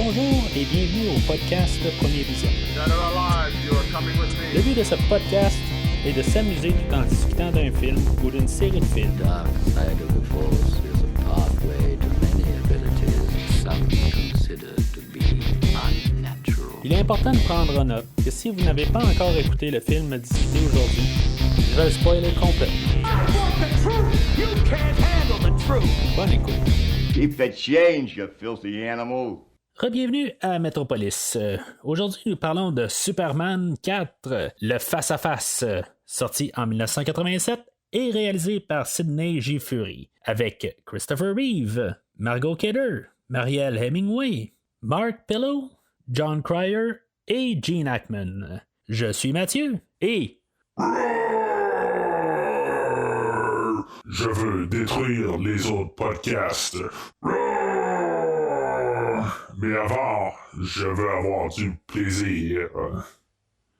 Bonjour et bienvenue au podcast Premier Vision. Le but de ce podcast est de s'amuser tout en discutant d'un film ou d'une série de films. Il est important de prendre en note que si vous n'avez pas encore écouté le film discuté aujourd'hui, je vais le spoiler complètement. Bonne écoute. Keep the change, you filthy animal. Re-bienvenue à Metropolis. Aujourd'hui, nous parlons de Superman 4, le face-à-face, sorti en 1987 et réalisé par Sidney J. Furie, avec Christopher Reeve, Margot Kidder, Marielle Hemingway, Mark Pillow, John Cryer et Gene Hackman. Je suis Mathieu et... Je veux détruire les autres podcasts. Mais avant, je veux avoir du plaisir.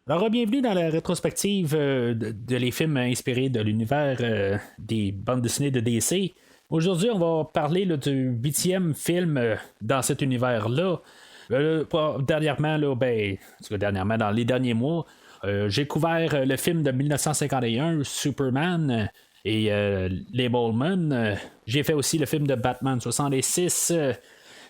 Alors, bienvenue dans la rétrospective de les films inspirés de l'univers des bandes dessinées de DC. Aujourd'hui, on va parler là, du 8e film dans cet univers-là. Dernièrement, dans les derniers mois, j'ai couvert le film de 1951, Superman, et les Bowman. J'ai fait aussi le film de Batman 66.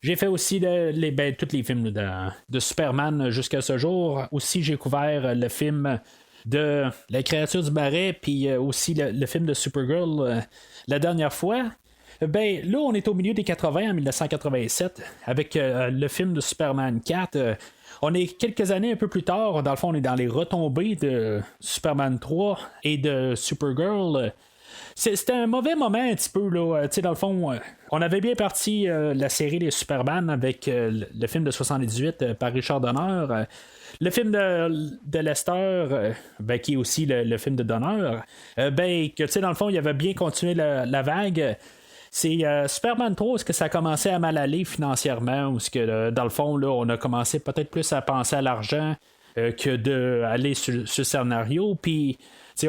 J'ai fait aussi tous les films de Superman jusqu'à ce jour. Aussi, j'ai couvert le film de La créature du marais, puis aussi le film de Supergirl la dernière fois. Là, on est au milieu des 80, en 1987, avec le film de Superman 4. On est quelques années un peu plus tard. Dans le fond, on est dans les retombées de Superman 3 et de Supergirl. C'était un mauvais moment un petit peu là. Dans le fond, on avait bien parti la série des Superman avec le film de 78 par Richard Donner. Le film de Lester, qui est aussi le film de Donner, que dans le fond, il avait bien continué la vague. C'est Superman 3, est-ce que ça a commencé à mal aller financièrement, ou est-ce que dans le fond, là, on a commencé peut-être plus à penser à l'argent que d'aller sur le scénario, puis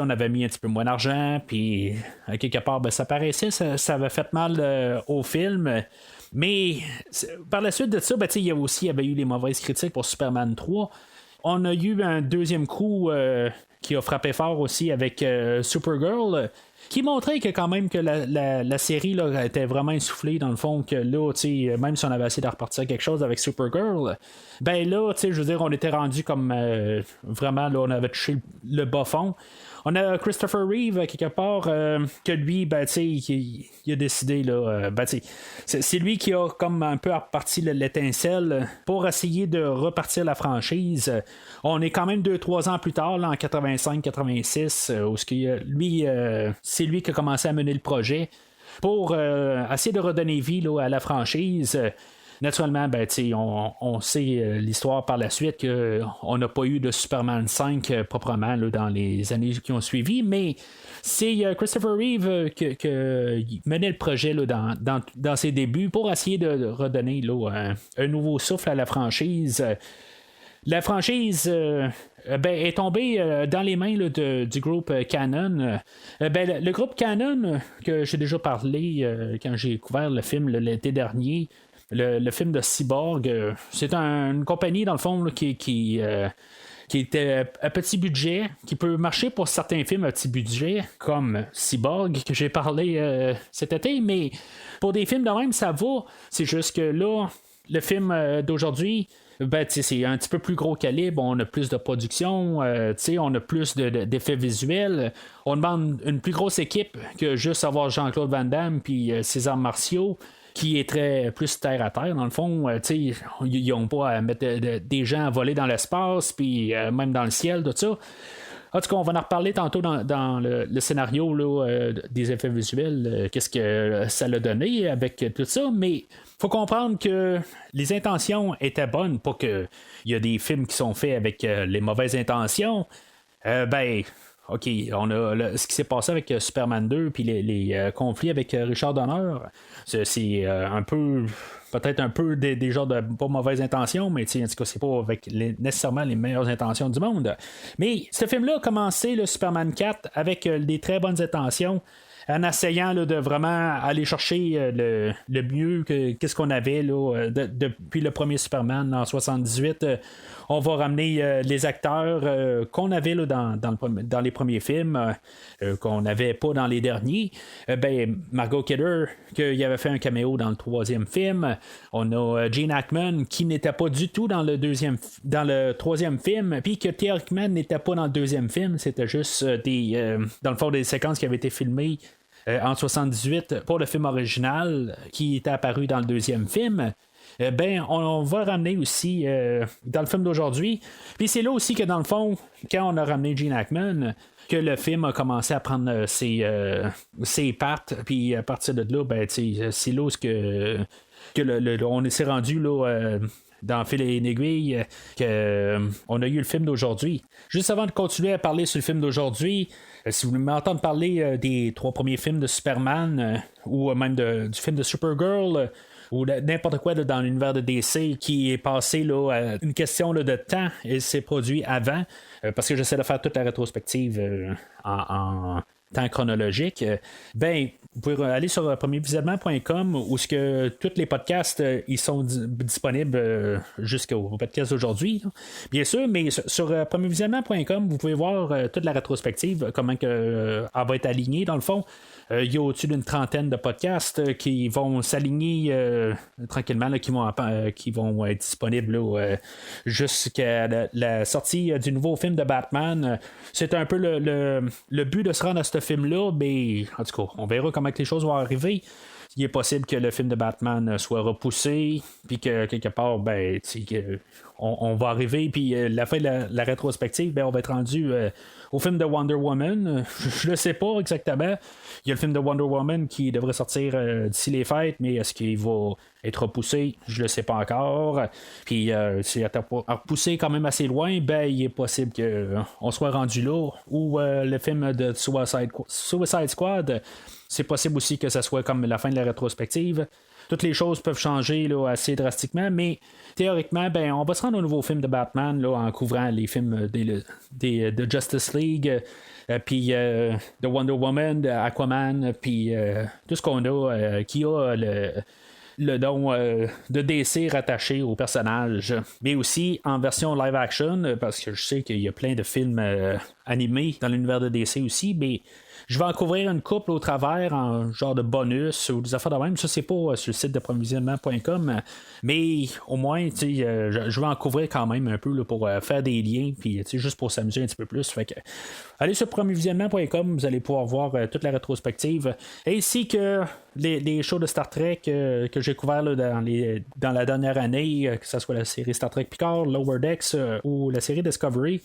on avait mis un petit peu moins d'argent, puis à quelque part, ça paraissait, ça avait fait mal au film. Mais par la suite de ça, il y avait eu les mauvaises critiques pour Superman 3. On a eu un deuxième coup qui a frappé fort aussi avec Supergirl, qui montrait que quand même que la série là, était vraiment essoufflée dans le fond, que là, même si on avait essayé de repartir quelque chose avec Supergirl, là, je veux dire, on était rendu comme vraiment, là, on avait touché le bas fond. On a Christopher Reeve, quelque part, que lui, il a décidé, là, c'est lui qui a comme un peu reparti l'étincelle pour essayer de repartir la franchise. On est quand même 2-3 ans plus tard, là, en 85-86, où lui, c'est lui qui a commencé à mener le projet pour essayer de redonner vie là, à la franchise. Naturellement, on sait l'histoire par la suite qu'on n'a pas eu de Superman 5 proprement là, dans les années qui ont suivi, mais c'est Christopher Reeve qui menait le projet là, dans ses débuts pour essayer de redonner là, un nouveau souffle à la franchise. La franchise est tombée dans les mains là, du groupe Canon. Le groupe Canon, que j'ai déjà parlé quand j'ai couvert le film l'été dernier, le film de Cyborg, c'est une compagnie, dans le fond, là, qui était à petit budget, qui peut marcher pour certains films à petit budget, comme Cyborg, que j'ai parlé cet été, mais pour des films de même, ça va. C'est juste que là, le film d'aujourd'hui, c'est un petit peu plus gros calibre, on a plus de production, on a plus d'effets visuels, on demande une plus grosse équipe que juste avoir Jean-Claude Van Damme puis ses arts martiaux, qui est très plus terre à terre dans le fond. Ils n'ont pas à mettre des gens à voler dans l'espace puis même dans le ciel, tout ça. En tout cas, on va en reparler tantôt dans le scénario là, des effets visuels, qu'est-ce que ça l'a donné avec tout ça, mais faut comprendre que les intentions étaient bonnes, pas qu'il y a des films qui sont faits avec les mauvaises intentions. OK, on a ce qui s'est passé avec Superman 2 puis les conflits avec Richard Donner. C'est un peu, peut-être un peu des genres de pas mauvaises intentions, mais en tout cas, c'est pas avec nécessairement les meilleures intentions du monde. Mais ce film-là a commencé, le Superman 4, avec des très bonnes intentions, en essayant là, de vraiment aller chercher le mieux qu'est-ce qu'on avait là, depuis le premier Superman en 78. On va ramener les acteurs qu'on avait là, dans les premiers films, qu'on n'avait pas dans les derniers. Margot Kidder, qui avait fait un caméo dans le troisième film. On a Gene Hackman, qui n'était pas du tout dans le troisième film, puis que théoriquement n'était pas dans le deuxième film. C'était juste dans le fond, des séquences qui avaient été filmées en 78 pour le film original, qui était apparu dans le deuxième film. On va ramener aussi dans le film d'aujourd'hui. Puis c'est là aussi que dans le fond, quand on a ramené Gene Hackman, que le film a commencé à prendre ses pattes. Puis à partir de là, c'est là où on s'est rendu là. Dans Fil et une aiguille, qu'on a eu le film d'aujourd'hui. Juste avant de continuer à parler sur le film d'aujourd'hui, si vous voulez m'entendre parler des 3 premiers films de Superman, ou même du film de Supergirl, ou n'importe quoi dans l'univers de DC qui est passé là, à une question là, de temps et s'est produit avant, parce que j'essaie de faire toute la rétrospective en temps chronologique, vous pouvez aller sur premiervisionnement.com où ce que tous les podcasts ils sont disponibles jusqu'au podcast d'aujourd'hui, bien sûr, mais sur premiervisionnement.com vous pouvez voir toute la rétrospective, comment elle va être alignée dans le fond. Il y a au-dessus d'une trentaine de podcasts qui vont s'aligner tranquillement, là, qui vont être disponibles là, jusqu'à la sortie du nouveau film de Batman. C'est un peu le but de se rendre à ce film-là, mais en tout cas, on verra comment que les choses vont arriver. Il est possible que le film de Batman soit repoussé, puis que quelque part, on va arriver, puis la fin de la rétrospective, on va être rendu au film de Wonder Woman. Je ne sais pas exactement. Il y a le film de Wonder Woman qui devrait sortir d'ici les fêtes, mais est-ce qu'il va être repoussé? Je ne le sais pas encore. Puis s'il est repoussé quand même assez loin, il est possible qu'on soit rendu là. Ou le film de Suicide Squad, c'est possible aussi que ça soit comme la fin de la rétrospective. Toutes les choses peuvent changer là, assez drastiquement, mais théoriquement, on va se rendre au nouveau film de Batman là, en couvrant les films de Justice League, puis de Wonder Woman, de Aquaman, puis tout ce qu'on a qui a le nom de DC rattaché au personnage, mais aussi en version live action, parce que je sais qu'il y a plein de films animés dans l'univers de DC aussi, mais je vais en couvrir une couple au travers en genre de bonus ou des affaires de même. Ça, c'est pas sur le site de provisionnement.com, mais au moins, je vais en couvrir quand même un peu là, pour faire des liens, puis juste pour s'amuser un petit peu plus. Fait que, allez sur provisionnement.com, vous allez pouvoir voir toute la rétrospective, ainsi que les shows de Star Trek que j'ai couverts là, dans la dernière année, que ce soit la série Star Trek Picard, Lower Decks ou la série Discovery.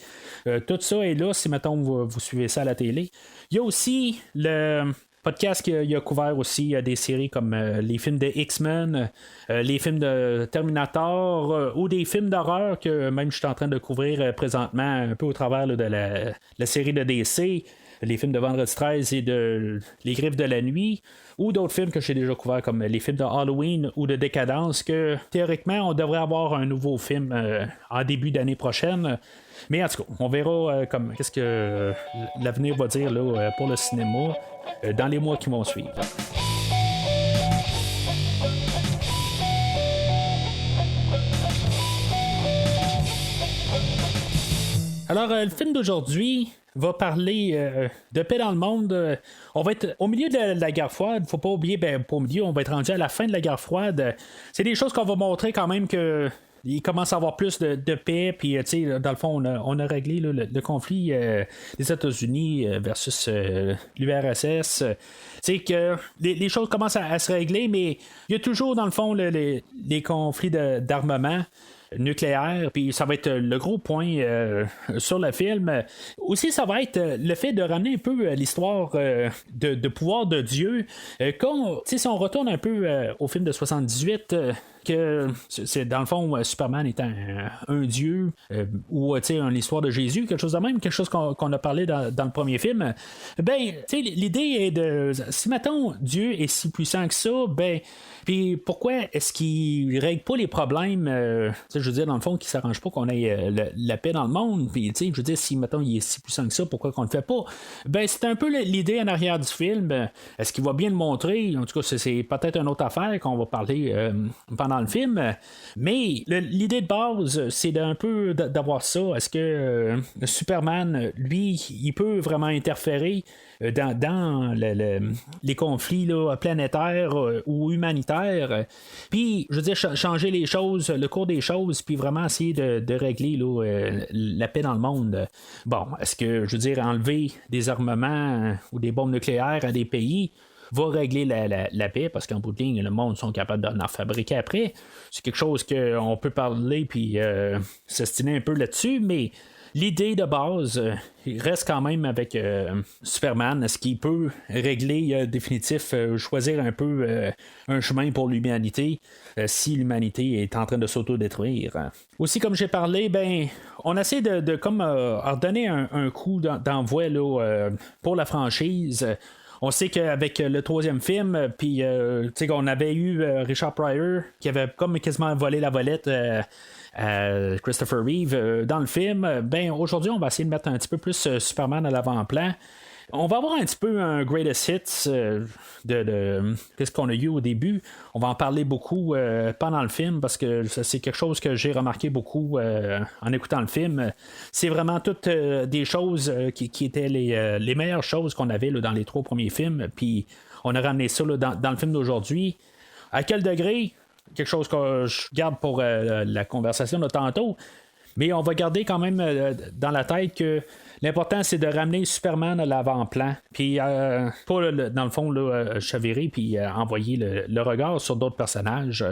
Tout ça est là si, mettons, vous suivez ça à la télé. Il y a aussi le podcast qui a couvert aussi des séries comme les films de X-Men, les films de Terminator ou des films d'horreur que même je suis en train de couvrir présentement un peu au travers là, de la série de DC, les films de Vendredi 13 et de Les Griffes de la Nuit, ou d'autres films que j'ai déjà couverts comme les films de Halloween ou de Décadence, que théoriquement on devrait avoir un nouveau film en début d'année prochaine. Mais en tout cas, on verra qu'est-ce que l'avenir va dire là, pour le cinéma dans les mois qui vont suivre. Alors, le film d'aujourd'hui va parler de paix dans le monde. On va être au milieu de la guerre froide. Faut pas oublier, pas au milieu, on va être rendu à la fin de la guerre froide. C'est des choses qu'on va montrer quand même que il commence à avoir plus de paix, puis dans le fond, on a réglé là, le conflit des États-Unis versus l'URSS. Que les choses commencent à se régler, mais il y a toujours, dans le fond, les conflits d'armement nucléaire, puis ça va être le gros point sur le film. Aussi, ça va être le fait de ramener un peu l'histoire de pouvoir de Dieu. Si on retourne un peu au film de 78, que c'est dans le fond Superman étant un dieu ou une histoire de Jésus, quelque chose de même, quelque chose qu'on a parlé dans le premier film. Ben, l'idée est de si mettons Dieu est si puissant que ça, ben puis pourquoi est-ce qu'il règle pas les problèmes je veux dire dans le fond qu'il s'arrange pas qu'on ait la paix dans le monde, puis je veux dire si mettons il est si puissant que ça, pourquoi qu'on le fait pas? Ben c'est un peu l'idée en arrière du film. Est-ce qu'il va bien le montrer? En tout cas c'est peut-être une autre affaire qu'on va parler pendant le film, mais l'idée de base c'est d'un peu d'avoir ça. Est-ce que Superman lui il peut vraiment interférer dans les conflits là, planétaires ou humanitaires, puis je veux dire changer les choses, le cours des choses, puis vraiment essayer de régler là, la paix dans le monde. Bon, est-ce que je veux dire enlever des armements ou des bombes nucléaires à des pays va régler la paix, parce qu'en bout de ligne, le monde sont capables d'en fabriquer après. C'est quelque chose qu'on peut parler puis s'estiner un peu là-dessus, mais l'idée de base, il reste quand même avec Superman. Est-ce qu'il peut régler définitif, choisir un peu un chemin pour l'humanité si l'humanité est en train de s'auto-détruire? Aussi, comme j'ai parlé, ben on essaie de comme redonner un coup d'envoi là, pour la franchise. On sait qu'avec le troisième film, puis on avait eu Richard Pryor qui avait comme quasiment volé la volette Christopher Reeve dans le film. Ben aujourd'hui on va essayer de mettre un petit peu plus Superman à l'avant-plan. On va avoir un petit peu un greatest hits de qu'est-ce qu'on a eu au début. On va en parler beaucoup pendant le film, parce que c'est quelque chose que j'ai remarqué beaucoup en écoutant le film. C'est vraiment toutes des choses qui étaient les meilleures choses qu'on avait là, dans les 3 premiers films, puis on a ramené ça là, dans le film d'aujourd'hui. À quel degré? Quelque chose que je garde pour la conversation de tantôt, mais on va garder quand même dans la tête que l'important c'est de ramener Superman à l'avant-plan, puis pas dans le fond chavirer puis envoyer le regard sur d'autres personnages.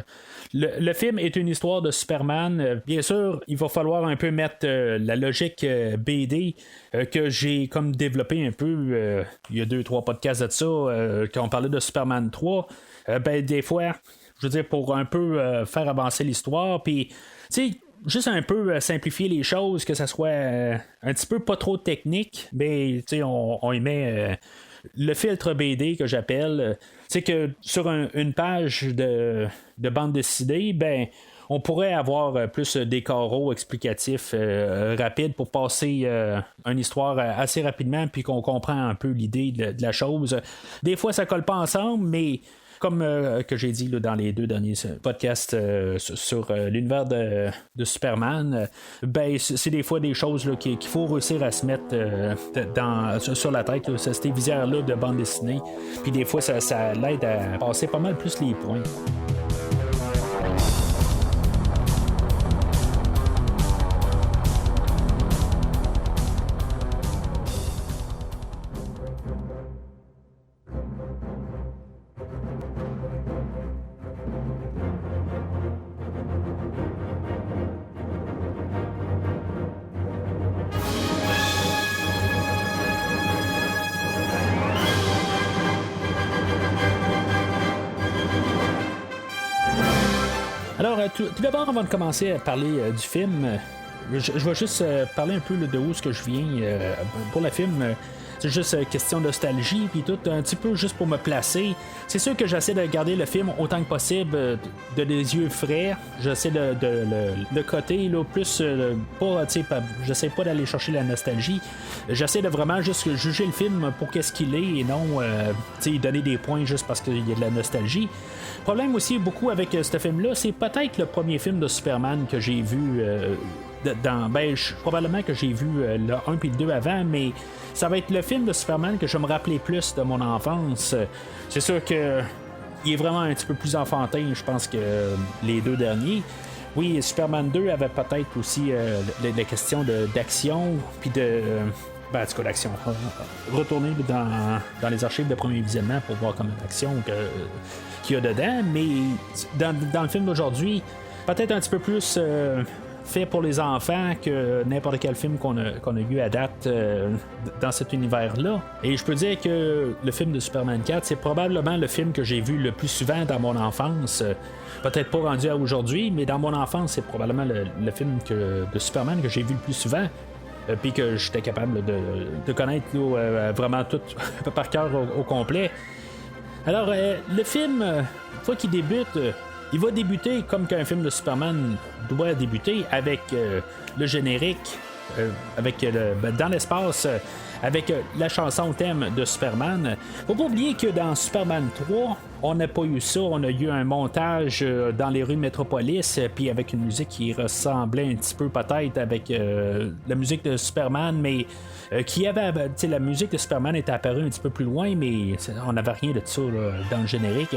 Le film est une histoire de Superman. Bien sûr, il va falloir un peu mettre la logique BD que j'ai comme développé un peu il y a 2-3 podcasts de ça quand on parlait de Superman 3. Ben des fois, je veux dire, pour un peu faire avancer l'histoire, puis tu sais, juste un peu simplifier les choses, que ça soit un petit peu pas trop technique, mais tu sais, on y met le filtre BD que j'appelle. Tu sais que sur une page de bande dessinée, ben on pourrait avoir plus des carreaux explicatifs rapides pour passer une histoire assez rapidement, puis qu'on comprend un peu l'idée de la chose. Des fois, ça colle pas ensemble, mais comme que j'ai dit là, dans les 2 derniers podcasts sur l'univers de Superman, ben c'est des fois des choses là, qu'il faut réussir à se mettre sur la tête, là, cette visière-là de bande dessinée. Puis des fois, ça l'aide à passer pas mal plus les points. Alors, tout d'abord, avant de commencer à parler du film, je vais juste parler un peu de où ce que je viens pour le film. C'est juste question de nostalgie, puis tout, un petit peu juste pour me placer. C'est sûr que j'essaie de garder le film autant que possible de les yeux frais. J'essaie de le côté là, plus pas, j'essaie pas d'aller chercher la nostalgie. J'essaie de vraiment juste juger le film pour qu'est-ce qu'il est et non donner des points juste parce qu'il y a de la nostalgie. Le problème aussi beaucoup avec ce film-là, c'est peut-être le premier film de Superman que j'ai vu probablement que j'ai vu le 1 puis le 2 avant, mais ça va être le film de Superman que je vais me rappeler plus de mon enfance. C'est sûr que il est vraiment un petit peu plus enfantin, je pense, que les 2 derniers. Oui, Superman 2 avait peut-être aussi la question d'action, puis en tout cas, d'action. Retourner dans les archives de premier visionnement pour voir comme d'action qu'il y a dedans, mais dans le film d'aujourd'hui, peut-être un petit peu plus fait pour les enfants que n'importe quel film qu'on a eu à date dans cet univers-là. Et je peux dire que le film de Superman 4, c'est probablement le film que j'ai vu le plus souvent dans mon enfance. Peut-être pas rendu à aujourd'hui, mais dans mon enfance, c'est probablement le film de Superman que j'ai vu le plus souvent. Puis que j'étais capable de connaître vraiment tout par cœur au complet. Alors, le film, une fois qu'il débute, il va débuter comme qu'un film de Superman doit débuter, avec le générique, dans l'espace, avec la chanson thème de Superman. Faut pas oublier que dans Superman 3, on n'a pas eu ça. On a eu un montage dans les rues de Metropolis, puis avec une musique qui ressemblait un petit peu peut-être avec la musique de Superman, mais qui avait, la musique de Superman était apparue un petit peu plus loin, mais on n'avait rien de ça là, dans le générique.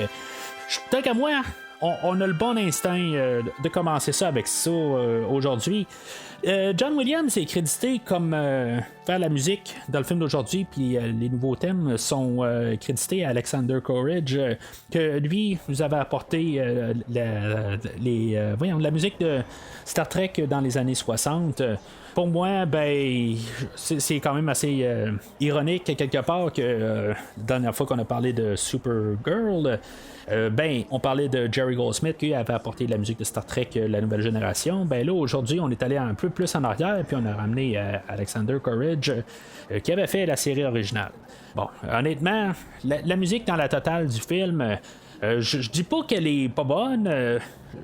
Tant qu'à moi, on a le bon instinct de commencer ça avec ça aujourd'hui. John Williams est crédité comme faire la musique dans le film d'aujourd'hui, puis les nouveaux thèmes sont crédités à Alexander Courage, que lui nous avait apporté la musique de Star Trek dans les années 60. Pour moi, ben, c'est quand même assez ironique quelque part que la dernière fois qu'on a parlé de Supergirl, on parlait de Jerry Goldsmith qui avait apporté la musique de Star Trek la nouvelle génération. Ben là, aujourd'hui, on est allé un peu plus en arrière, puis on a ramené Alexander Courage qui avait fait la série originale. Bon, honnêtement, la musique dans la totale du film, je dis pas qu'elle est pas bonne.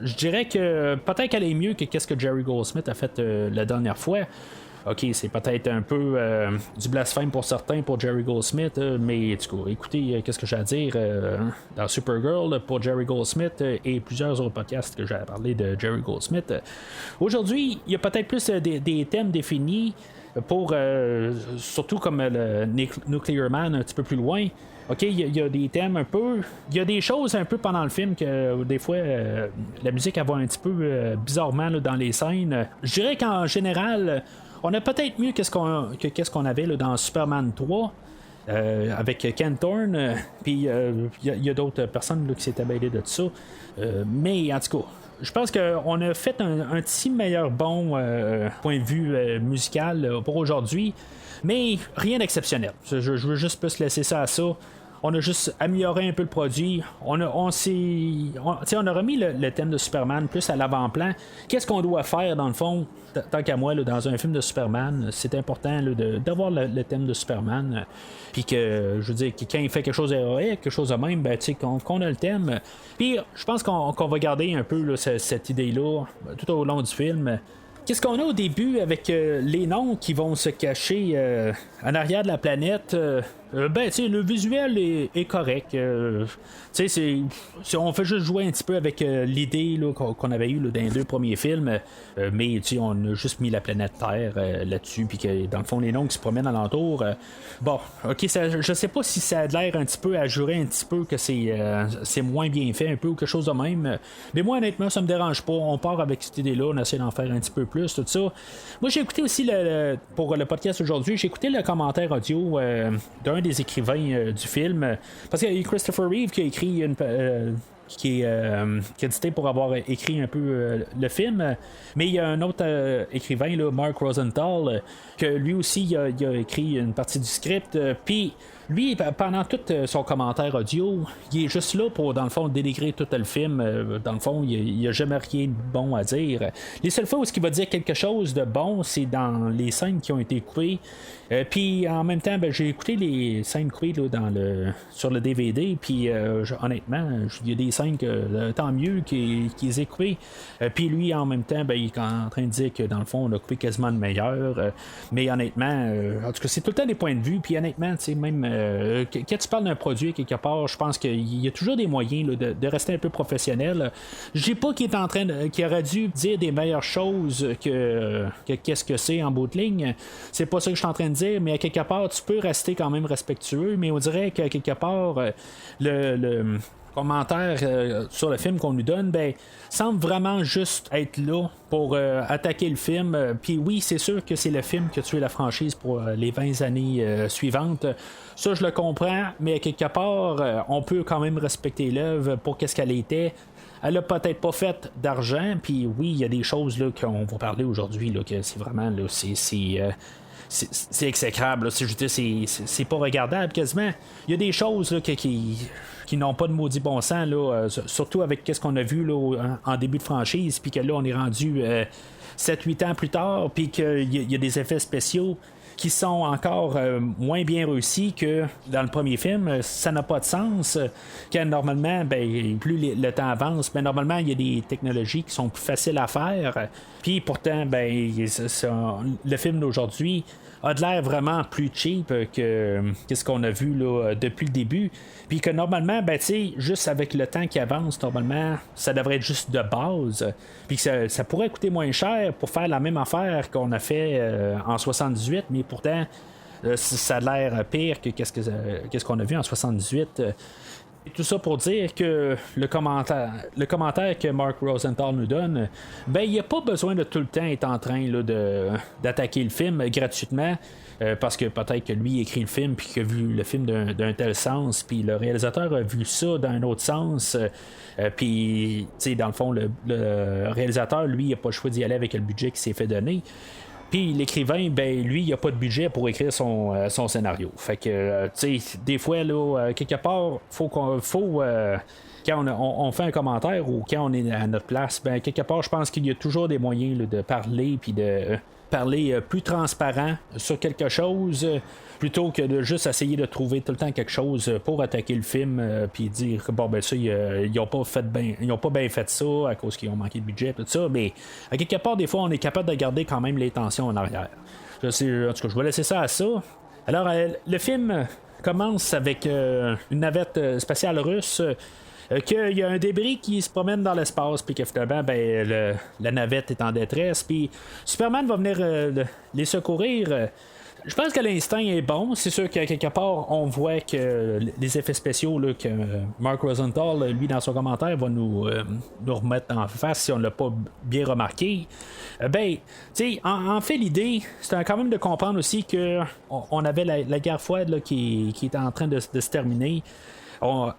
Je dirais que peut-être qu'elle est mieux que qu'est-ce que Jerry Goldsmith a fait la dernière fois. Ok, c'est peut-être un peu du blasphème pour certains pour Jerry Goldsmith, mais du coup, écoutez, qu'est-ce que j'ai à dire dans Supergirl pour Jerry Goldsmith et plusieurs autres podcasts que j'ai parlé de Jerry Goldsmith. Aujourd'hui, il y a peut-être plus des thèmes définis pour surtout comme le Nuclear Man un petit peu plus loin. OK, il y a des thèmes un peu. Il y a des choses un peu pendant le film que des fois la musique elle va un petit peu bizarrement là, dans les scènes. Je dirais qu'en général, on a peut-être mieux qu'est-ce qu'on avait là, dans Superman 3. Avec Ken Thorne, puis il y a d'autres personnes là, qui s'étaient mêlées de ça. Mais en tout cas, je pense qu'on a fait un petit meilleur bon point de vue musical pour aujourd'hui, mais rien d'exceptionnel. Je veux juste plus laisser ça à ça. On a juste amélioré un peu le produit. On a remis le thème de Superman plus à l'avant-plan. Qu'est-ce qu'on doit faire dans le fond? Tant qu'à moi, là, dans un film de Superman, c'est important là, d'avoir le thème de Superman. Puis que, je veux dire, quand il fait quelque chose d'héroïque, quelque chose de même, ben, qu'on a le thème. Puis je pense qu'on va garder un peu là, cette idée-là tout au long du film. Qu'est-ce qu'on a au début avec les noms qui vont se cacher en arrière de la planète? Le visuel est correct. On fait juste jouer un petit peu avec l'idée là, qu'on avait eue dans les deux premiers films. Mais on a juste mis la planète Terre là-dessus. Puis que dans le fond, les noms qui se promènent alentour. Je sais pas si ça a l'air un petit peu à jurer un petit peu que c'est moins bien fait un peu ou quelque chose de même. Mais moi, honnêtement, ça me dérange pas. On part avec cette idée-là. On essaie d'en faire un petit peu plus, tout ça. Moi, j'ai écouté aussi pour le podcast aujourd'hui, j'ai écouté le commentaire audio d'un des écrivains du film, parce qu'il y a Christopher Reeve qui a écrit qui est crédité pour avoir écrit un peu le film, mais il y a un autre écrivain là, Mark Rosenthal, que lui aussi il a écrit une partie du script, puis lui, pendant tout son commentaire audio, il est juste là pour, dans le fond, dénigrer tout le film. Dans le fond, il n'y a jamais rien de bon à dire. Les seules fois où il va dire quelque chose de bon, c'est dans les scènes qui ont été coupées. Puis en même temps, j'ai écouté les scènes coupées là, sur le DVD. Puis honnêtement, il y a des scènes que tant mieux qu'ils aient coupées. Puis lui, en même temps, il est en train de dire que dans le fond, on a coupé quasiment le meilleur. Mais honnêtement, en tout cas, c'est tout le temps des points de vue. Puis honnêtement, tu sais, même quand tu parles d'un produit quelque part, je pense qu'il y a toujours des moyens là, de rester un peu professionnel. Je dis pas qu'il aurait dû dire des meilleures choses que qu'est-ce que c'est en bout de ligne. C'est pas ça que je suis en train de dire, mais à quelque part, tu peux rester quand même respectueux, mais on dirait qu'à quelque part, le commentaire sur le film qu'on nous donne semble vraiment juste être là pour attaquer le film. Puis oui, c'est sûr que c'est le film qui a tué la franchise pour les 20 années suivantes. Ça, je le comprends, mais à quelque part, on peut quand même respecter l'œuvre pour qu'est-ce qu'elle était. elle a peut-être pas fait d'argent, puis oui, il y a des choses là, qu'on va parler aujourd'hui, là, que c'est vraiment là, c'est exécrable. Là. Je veux dire, c'est pas regardable quasiment. Il y a des choses là, qui n'ont pas de maudit bon sens, là, surtout avec ce qu'on a vu là, en début de franchise, puis que là, on est rendu 7-8 ans plus tard, puis qu'il y a des effets spéciaux qui sont encore moins bien réussis que dans le premier film. Ça n'a pas de sens. Quand normalement, plus le temps avance, normalement, il y a des technologies qui sont plus faciles à faire. Puis pourtant, le film d'aujourd'hui a de l'air vraiment plus cheap que ce qu'on a vu là, depuis le début. Puis que normalement, juste avec le temps qui avance, normalement, ça devrait être juste de base. Puis que ça pourrait coûter moins cher pour faire la même affaire qu'on a fait en 78, mais pourtant, ça a l'air pire que qu'est-ce qu'on a vu en 78. Tout ça pour dire que le commentaire que Mark Rosenthal nous donne, il n'y a pas besoin de tout le temps être en train là, d'attaquer le film gratuitement. Parce que peut-être que lui écrit le film puis qu'il a vu le film d'un tel sens, puis le réalisateur a vu ça d'un autre sens. Puis, tu sais, dans le fond, le réalisateur, lui, il n'a pas le choix d'y aller avec le budget qui s'est fait donner. Puis l'écrivain, lui, il a pas de budget pour écrire son scénario. Fait que, tu sais, des fois, là, quelque part, quand on fait un commentaire ou quand on est à notre place, quelque part, je pense qu'il y a toujours des moyens là, de parler puis de parler plus transparent sur quelque chose plutôt que de juste essayer de trouver tout le temps quelque chose pour attaquer le film puis dire que ça ils n'ont pas bien fait ça à cause qu'ils ont manqué de budget tout ça, mais à quelque part des fois on est capable de garder quand même les tensions en arrière. En tout cas, je vais laisser ça à ça. Alors le film commence avec une navette spatiale russe. Qu'il y a un débris qui se promène dans l'espace, puis que finalement, la navette est en détresse, puis Superman va venir les secourir. Je pense que l'instinct est bon. C'est sûr qu'à quelque part, on voit que les effets spéciaux là, que Mark Rosenthal, lui, dans son commentaire, va nous remettre en face si on ne l'a pas bien remarqué. En fait, l'idée, c'est quand même de comprendre aussi que on avait la guerre froide là, qui était en train de se terminer.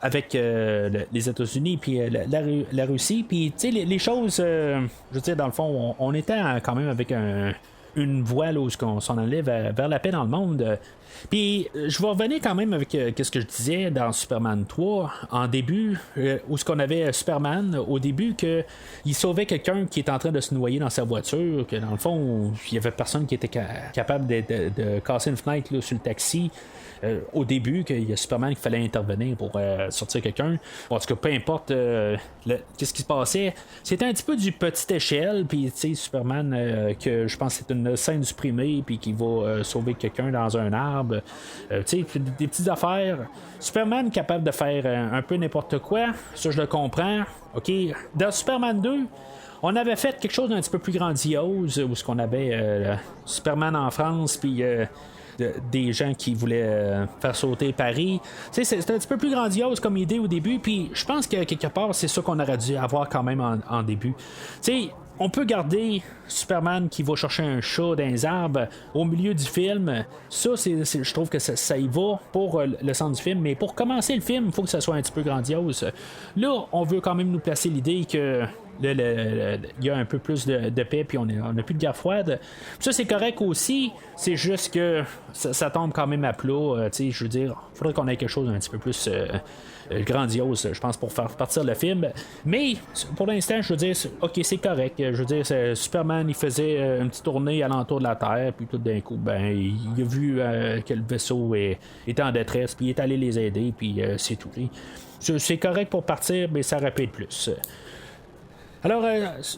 Avec les États-Unis puis la Russie, puis tu sais les choses, je veux dire dans le fond, on était quand même avec une voie là, où on s'en allait vers la paix dans le monde. Puis je vais revenir quand même avec ce que je disais dans Superman 3 en début, où ce qu'on avait Superman au début que il sauvait quelqu'un qui était en train de se noyer dans sa voiture, que dans le fond il y avait personne qui était capable de casser une fenêtre là, sur le taxi. Au début, qu'il y a Superman qui fallait intervenir pour sortir quelqu'un. En tout cas, peu importe qu'est-ce qui se passait, c'était un petit peu du petite échelle. Puis, tu sais, Superman, que je pense que c'est une scène supprimée, puis qui va sauver quelqu'un dans un arbre. Tu sais, des petites affaires. Superman capable de faire un peu n'importe quoi, ça je le comprends. OK. Dans Superman 2, on avait fait quelque chose d'un petit peu plus grandiose, où ce qu'on avait Superman en France, puis des gens qui voulaient faire sauter Paris. C'était un petit peu plus grandiose comme idée au début, puis je pense que quelque part c'est ça qu'on aurait dû avoir quand même en début. On peut garder Superman qui va chercher un chat dans les arbres au milieu du film. Ça, je trouve que ça y va pour le centre du film. Mais pour commencer le film, il faut que ça soit un petit peu grandiose. Là, on veut quand même nous placer l'idée que il y a un peu plus de paix, puis on n'a plus de guerre froide. Ça, c'est correct aussi. C'est juste que ça tombe quand même à plat. Je veux dire, il faudrait qu'on ait quelque chose d'un petit peu plus grandiose, je pense, pour faire partir le film. Mais pour l'instant, je veux dire, ok, c'est correct. Je veux dire, Superman, il faisait une petite tournée alentour de la Terre, puis tout d'un coup, il a vu que le vaisseau était en détresse, puis il est allé les aider, puis c'est tout. C'est correct pour partir, mais ça aurait pu être plus. Alors,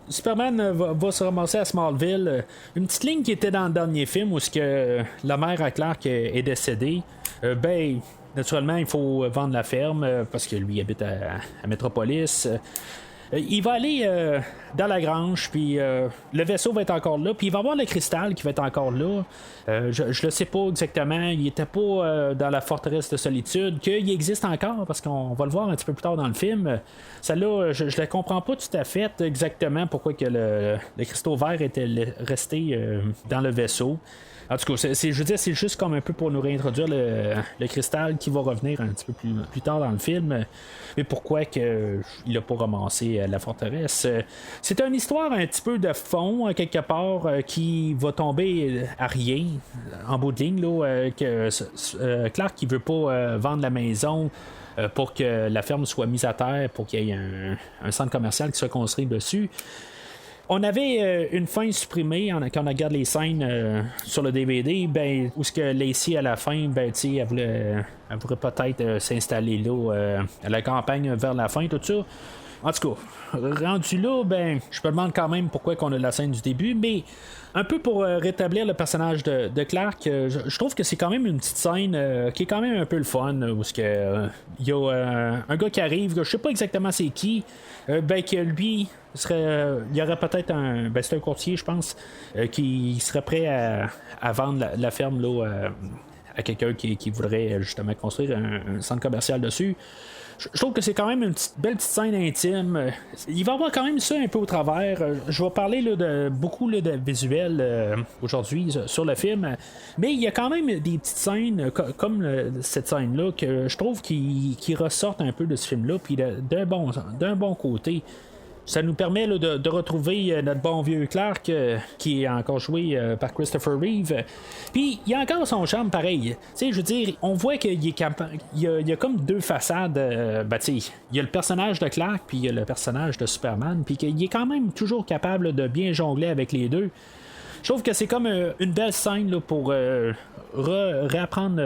Superman va se ramasser à Smallville. Une petite ligne qui était dans le dernier film où la mère à Clark est décédée. Naturellement, il faut vendre la ferme parce que lui habite à Metropolis. Il va aller dans la grange, puis le vaisseau va être encore là, puis il va avoir le cristal qui va être encore là. Je le sais pas exactement, il était pas dans la forteresse de solitude, qu'il existe encore, parce qu'on va le voir un petit peu plus tard dans le film. Celle-là, je la comprends pas tout à fait exactement pourquoi que le cristaux vert était resté dans le vaisseau. En tout cas, je veux dire, c'est juste comme un peu pour nous réintroduire le cristal qui va revenir un petit peu plus tard dans le film. Mais pourquoi qu'il n'a pas ramassé la forteresse? C'est une histoire un petit peu de fond, quelque part, qui va tomber à rien, en bout de ligne, là, que Clark qui veut pas vendre la maison pour que la ferme soit mise à terre, pour qu'il y ait un centre commercial qui soit construit dessus. On avait une fin supprimée quand on regarde les scènes sur le DVD, ben, où ce que Lacey à la fin, ben, elle voulait peut-être s'installer là à la campagne vers la fin, tout ça. En tout cas, rendu là, ben, je me demande quand même pourquoi qu'on a la scène du début, mais un peu pour rétablir le personnage de Clark, je trouve que c'est quand même une petite scène qui est quand même un peu le fun, où il y a un gars qui arrive, je sais pas exactement c'est qui, ben que lui il y aurait peut-être c'est un courtier, je pense, qui serait prêt à vendre la ferme là, à quelqu'un qui voudrait justement construire un centre commercial dessus. Je trouve que c'est quand même une belle petite scène intime. Il va y avoir quand même ça un peu au travers. Je vais parler là, de beaucoup là, de visuels aujourd'hui sur le film, mais il y a quand même des petites scènes comme cette scène-là que je trouve qui ressortent un peu de ce film-là, puis d'un bon côté. Ça nous permet là, de retrouver notre bon vieux Clark qui est encore joué par Christopher Reeve. Puis il y a encore son charme pareil. Je veux dire, on voit qu'il est il y a comme deux façades. Il y a le personnage de Clark, puis il y a le personnage de Superman, puis qu'il est quand même toujours capable de bien jongler avec les deux. Je trouve que c'est comme une belle scène là, pour réapprendre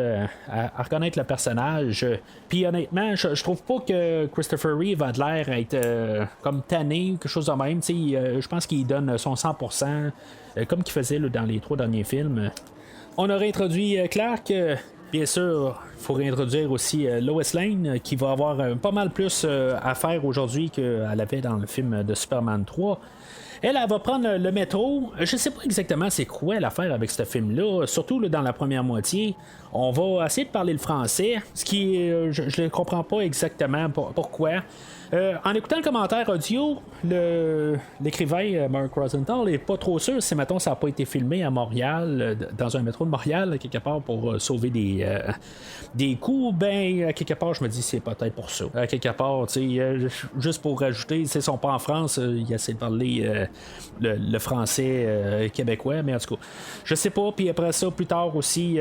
à reconnaître le personnage. Puis honnêtement, je trouve pas que Christopher Reeve a de l'air être comme tanné ou quelque chose de même. Je pense qu'il donne son 100%, comme qu'il faisait là, dans les 3 derniers films. On a réintroduit Clark. Bien sûr, il faut réintroduire aussi Lois Lane, qui va avoir pas mal plus à faire aujourd'hui qu'elle avait dans le film de Superman 3. Elle va prendre le métro. Je sais pas exactement c'est quoi l'affaire avec ce film-là, surtout là, dans la première moitié. On va essayer de parler le français, ce qui je ne comprends pas exactement pourquoi. En écoutant le commentaire audio, l'écrivain Mark Rosenthal n'est pas trop sûr si mettons ça n'a pas été filmé à Montréal, dans un métro de Montréal, quelque part pour sauver des coûts. Ben, quelque part, je me dis c'est peut-être pour ça. Quelque part, juste pour rajouter, ils sont pas en France, ils essaient de parler le français québécois, mais en tout cas, je sais pas. Puis après ça, plus tard aussi,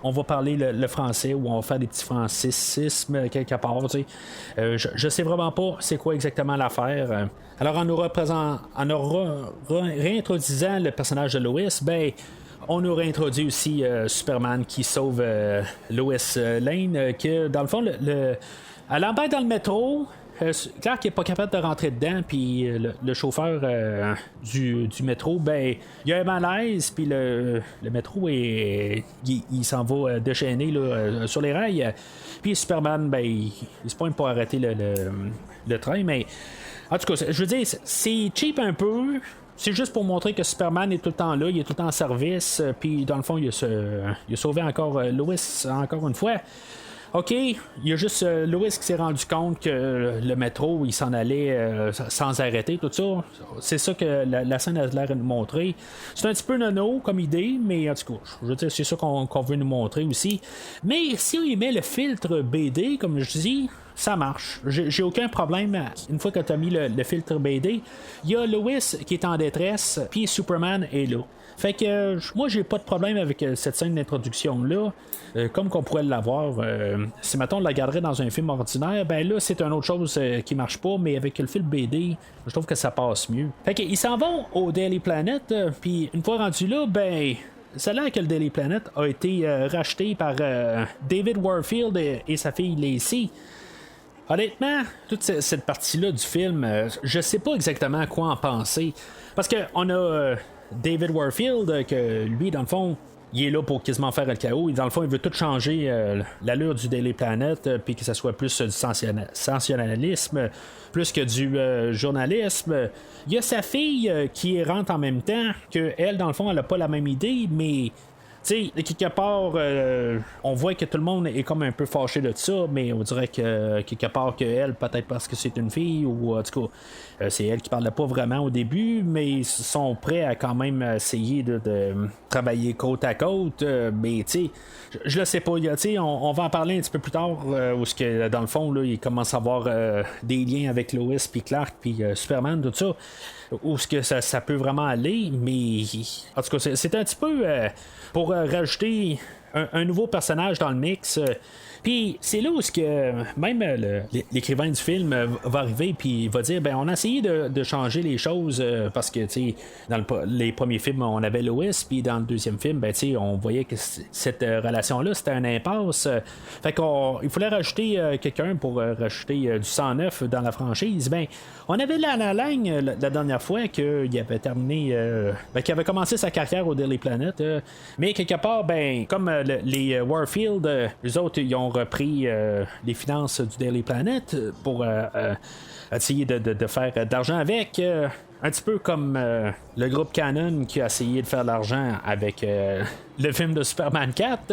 on va parler le français ou on va faire des petits francisismes quelque part. Je sais vraiment pas c'est quoi exactement l'affaire. Alors en nous réintroduisant le personnage de Lois, ben on nous réintroduit aussi Superman qui sauve Lois Lane, que dans le fond elle embarque dans le métro. Clark n'est pas capable de rentrer dedans, puis le chauffeur du métro, ben, il y a un malaise, puis le métro il s'en va déchaîner là, sur les rails. Puis Superman, ben, il se pointe pour arrêter le train, mais en tout cas, je veux dire, c'est cheap un peu. C'est juste pour montrer que Superman est tout le temps là, il est tout le temps en service, puis dans le fond, il a sauvé encore Lois encore une fois. OK, il y a juste Lois qui s'est rendu compte que le métro, il s'en allait sans arrêter, tout ça. C'est ça que la scène a l'air de nous montrer. C'est un petit peu nono comme idée, mais en tout cas, je veux dire, c'est ça qu'on veut nous montrer aussi. Mais si on y met le filtre BD, comme je dis, ça marche. J'ai aucun problème. Une fois que tu as mis le filtre BD, il y a Lois qui est en détresse, puis Superman est là. Fait que moi j'ai pas de problème avec cette scène d'introduction là, comme qu'on pourrait l'avoir si mettons on la garderait dans un film ordinaire, ben là c'est une autre chose qui marche pas, mais avec le film BD je trouve que ça passe mieux. Fait qu'ils s'en vont au Daily Planet, puis une fois rendu là, ben ça a l'air que le Daily Planet a été racheté par David Warfield et sa fille Lacey. Honnêtement, toute cette partie-là du film, je sais pas exactement à quoi en penser. Parce qu'on a David Warfield, que lui, dans le fond, il est là pour quasiment faire le chaos. Dans le fond, il veut tout changer l'allure du Daily Planet, puis que ça soit plus du sensationnalisme, plus que du journalisme. Il y a sa fille qui rentre en même temps, que elle, dans le fond, elle a pas la même idée, mais sais, quelque part, on voit que tout le monde est comme un peu fâché de ça, mais on dirait que quelque part qu'elle, peut-être parce que c'est une fille, ou en tout cas, c'est elle qui parlait pas vraiment au début, mais ils sont prêts à quand même essayer de travailler côte à côte, mais tu sais, je le sais pas, on va en parler un petit peu plus tard, où ce que, dans le fond, là, il commence à avoir des liens avec Lois, puis Clark, puis Superman, tout ça, où ce que ça peut vraiment aller, mais en tout cas, c'est un petit peu pour rajouter un nouveau personnage dans le mix. Puis c'est là où ce que même l'écrivain du film va arriver puis il va dire ben on a essayé de changer les choses parce que tu sais dans les premiers films on avait Lois puis dans le deuxième film ben tu sais on voyait que cette relation là c'était un impasse fait qu'il fallait rajouter quelqu'un pour rajouter du sang neuf dans la franchise ben on avait Lana Lang la dernière fois qu'il avait terminé qu'il avait commencé sa carrière au Daily Planet mais quelque part ben comme les Warfield les autres ils ont repris les finances du Daily Planet pour essayer de faire de l'argent avec un petit peu comme le groupe Canon qui a essayé de faire de l'argent avec le film de Superman 4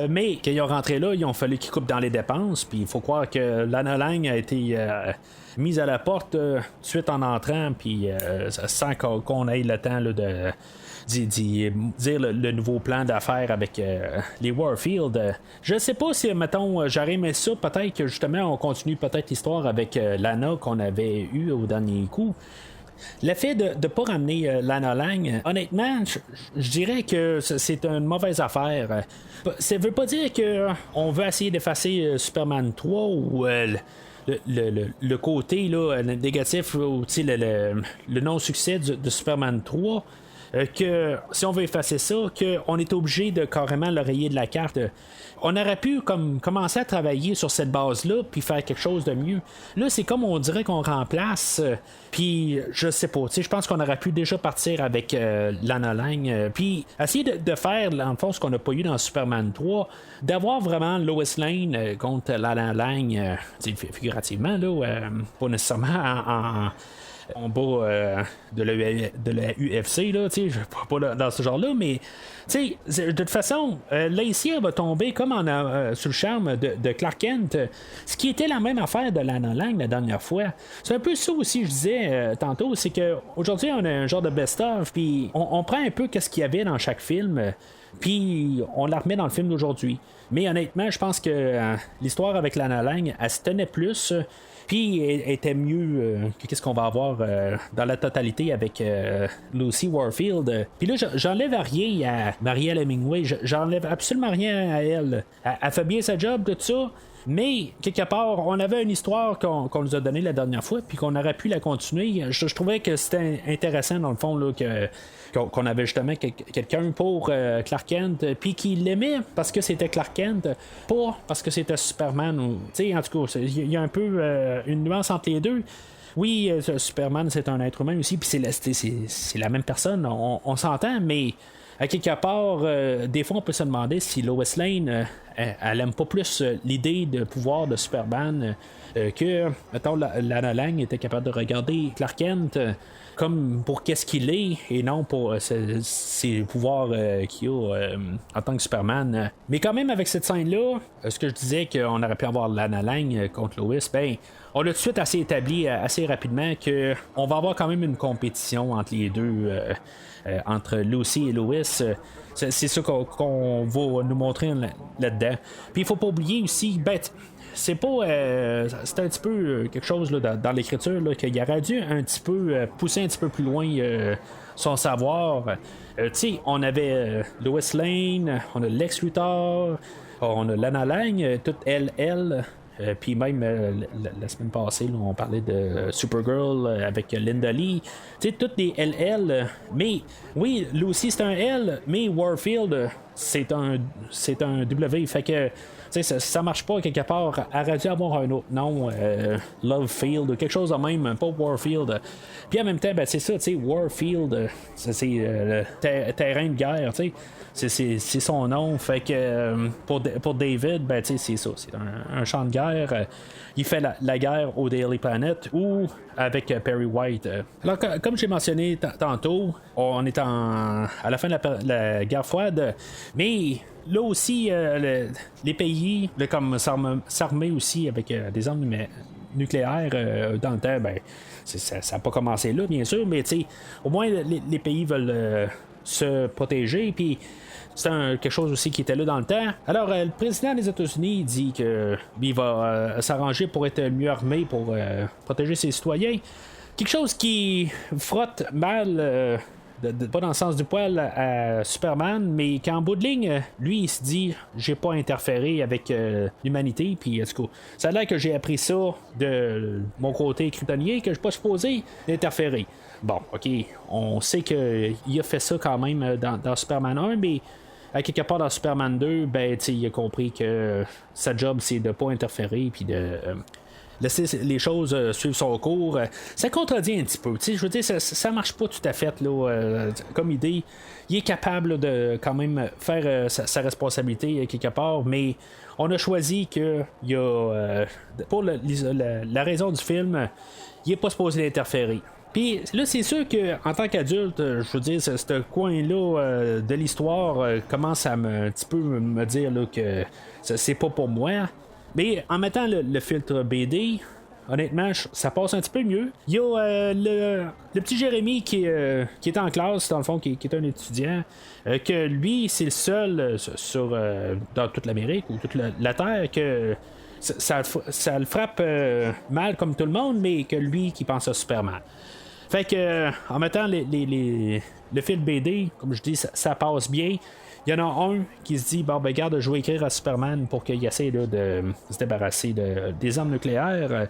mais quand ils ont rentré là, ils ont fallu qu'ils coupent dans les dépenses. Puis il faut croire que Lana Lang a été mise à la porte tout de suite en entrant, puis sans qu'on ait le temps là, d'y dire le nouveau plan d'affaires avec les Warfield. Je sais pas si, mettons, j'aurais aimé ça, peut-être que justement on continue peut-être l'histoire avec Lana qu'on avait eu au dernier coup. Le fait de ne pas ramener Lana Lang, honnêtement, je dirais que c'est une mauvaise affaire. Ça veut pas dire qu'on veut essayer d'effacer Superman 3 ou le côté là, négatif ou le non-succès de Superman 3. Que si on veut effacer ça, qu'on est obligé de carrément le rayer de la carte. On aurait pu commencer à travailler sur cette base-là puis faire quelque chose de mieux. Là, c'est comme on dirait qu'on remplace. Puis, je sais pas. Je pense qu'on aurait pu déjà partir avec Lana Lang. Puis, essayer de faire, en fond, ce qu'on n'a pas eu dans Superman 3, d'avoir vraiment Lois Lane contre Lana Lang, figurativement, là, pas nécessairement en bas de la UFC, là, pas dans ce genre-là, mais de toute façon, Lacey va tomber comme sous le charme de Clark Kent, ce qui était la même affaire de Lana Lang la dernière fois. C'est un peu ça aussi, je disais tantôt, c'est qu'aujourd'hui, on a un genre de best-of, puis on prend un peu ce qu'il y avait dans chaque film, puis on la remet dans le film d'aujourd'hui. Mais honnêtement, je pense que l'histoire avec Lana Lang, elle se tenait plus. Puis était mieux que qu'est-ce qu'on va avoir dans la totalité avec Lucy Warfield. Puis là, j'enlève rien à Marielle Hemingway. J'enlève absolument rien à elle. Elle fait bien sa job de tout ça. Mais, quelque part, on avait une histoire qu'on nous a donnée la dernière fois, puis qu'on aurait pu la continuer. Je trouvais que c'était intéressant, dans le fond, là, qu'on avait justement quelqu'un pour Clark Kent, puis qu'il l'aimait parce que c'était Clark Kent, pas parce que c'était Superman. En tout cas, il y a un peu une nuance entre les deux. Oui, Superman, c'est un être humain aussi, puis c'est la même personne, on s'entend, mais à quelque part, des fois, on peut se demander si Lois Lane, elle aime pas plus l'idée de pouvoir de Superman que, mettons, Lana Lang était capable de regarder Clark Kent comme pour qu'est-ce qu'il est et non pour ses pouvoirs qu'il a en tant que Superman. Mais quand même, avec cette scène-là, ce que je disais qu'on aurait pu avoir Lana Lang contre Lois, ben, on a tout de suite assez établi assez rapidement qu'on va avoir quand même une compétition entre les deux. Entre Lucy et Lois, c'est ça qu'on va nous montrer là-dedans. Puis il faut pas oublier aussi, c'est pas c'est un petit peu quelque chose là, dans l'écriture là, qu'il aurait dû un petit peu pousser un petit peu plus loin son savoir. On avait Lois Lane, on a Lex Luthor, on a Lana Lang, toute elle. Puis même la semaine passée, là, on parlait de Supergirl avec Linda Lee. Tu sais, toutes des LL. Mais oui, Lucy c'est un L, mais Warfield, c'est un W. Fait que ça marche pas quelque part. Elle aurait dû avoir un autre nom, Love Field ou quelque chose de même, pas Warfield. Puis en même temps, ben, c'est ça, Warfield, c'est le terrain de guerre, c'est son nom. Fait que pour David, ben, c'est ça, c'est un champ de guerre. Il fait la guerre au Daily Planet ou avec Perry White. Alors, comme j'ai mentionné tantôt, on est à la fin de la guerre froide, mais là aussi, les pays, comme s'armer aussi avec des armes nucléaires dans le temps, ben, ça n'a pas commencé là, bien sûr, mais au moins les pays veulent se protéger, puis c'est quelque chose aussi qui était là dans le temps. Alors, le président des États-Unis dit qu'il va s'arranger pour être mieux armé pour protéger ses citoyens. Quelque chose qui frotte mal, pas dans le sens du poil, à Superman, mais qu'en bout de ligne, lui, il se dit j'ai pas interféré avec l'humanité, puis en tout cas, ça a l'air que j'ai appris ça de mon côté kryptonien, que je suis pas supposé d'interférer. Bon, ok, on sait qu'il a fait ça quand même dans Superman 1, mais à quelque part dans Superman 2, ben, il a compris que sa job, c'est de pas interférer, puis de laisser les choses suivre son cours. Ça contredit un petit peu. Je veux dire, ça marche pas tout à fait là, comme idée. Il est capable de quand même faire sa responsabilité quelque part, mais on a choisi que pour la raison du film, il n'est pas supposé l'interférer. Puis là, c'est sûr qu'en tant qu'adulte, je veux dire, ce coin-là de l'histoire commence à un petit peu me dire là, que c'est pas pour moi. Mais en mettant le filtre BD, honnêtement, ça passe un petit peu mieux. Il y a le petit Jérémy qui est en classe, dans le fond, qui est un étudiant, que lui, c'est le seul dans toute l'Amérique ou toute la Terre que ça le frappe mal comme tout le monde, mais que lui qui pense à Superman. Fait que en mettant le fil BD, comme je dis, ça passe bien. Il y en a un qui se dit bon ben regarde, je vais écrire à Superman pour qu'il essaie là, de se débarrasser des armes nucléaires.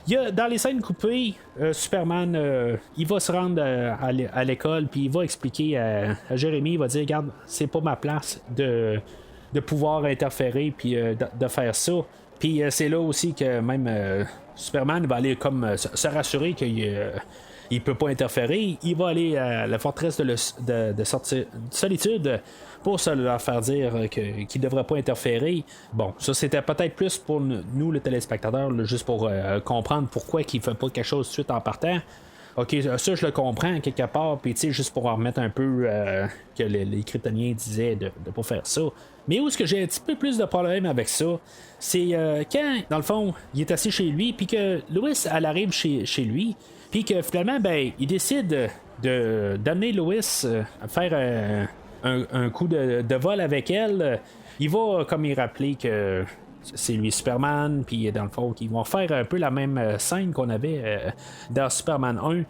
Il y a, dans les scènes coupées, Superman il va se rendre à l'école, puis il va expliquer à Jérémy, il va dire regarde, c'est pas ma place de pouvoir interférer puis de faire ça. Puis c'est là aussi que même Superman va aller comme se rassurer qu'il peut pas interférer. Il va aller à la forteresse de solitude pour se leur faire dire qu'il ne devrait pas interférer. Bon, ça c'était peut-être plus pour nous, le téléspectateur, là, juste pour comprendre pourquoi il ne fait pas quelque chose tout de suite en partant. Ok, ça je le comprends quelque part, puis tu sais, juste pour en remettre un peu que les Kryptoniens disaient de ne pas faire ça. Mais où est-ce que j'ai un petit peu plus de problème avec ça, c'est quand, dans le fond, il est assis chez lui, puis que Lois, elle arrive chez lui, puis que finalement, ben, il décide d'amener Lois à faire un coup de vol avec elle. Il va, comme il rappelait que c'est lui Superman, puis dans le fond, ils vont faire un peu la même scène qu'on avait dans Superman 1. Il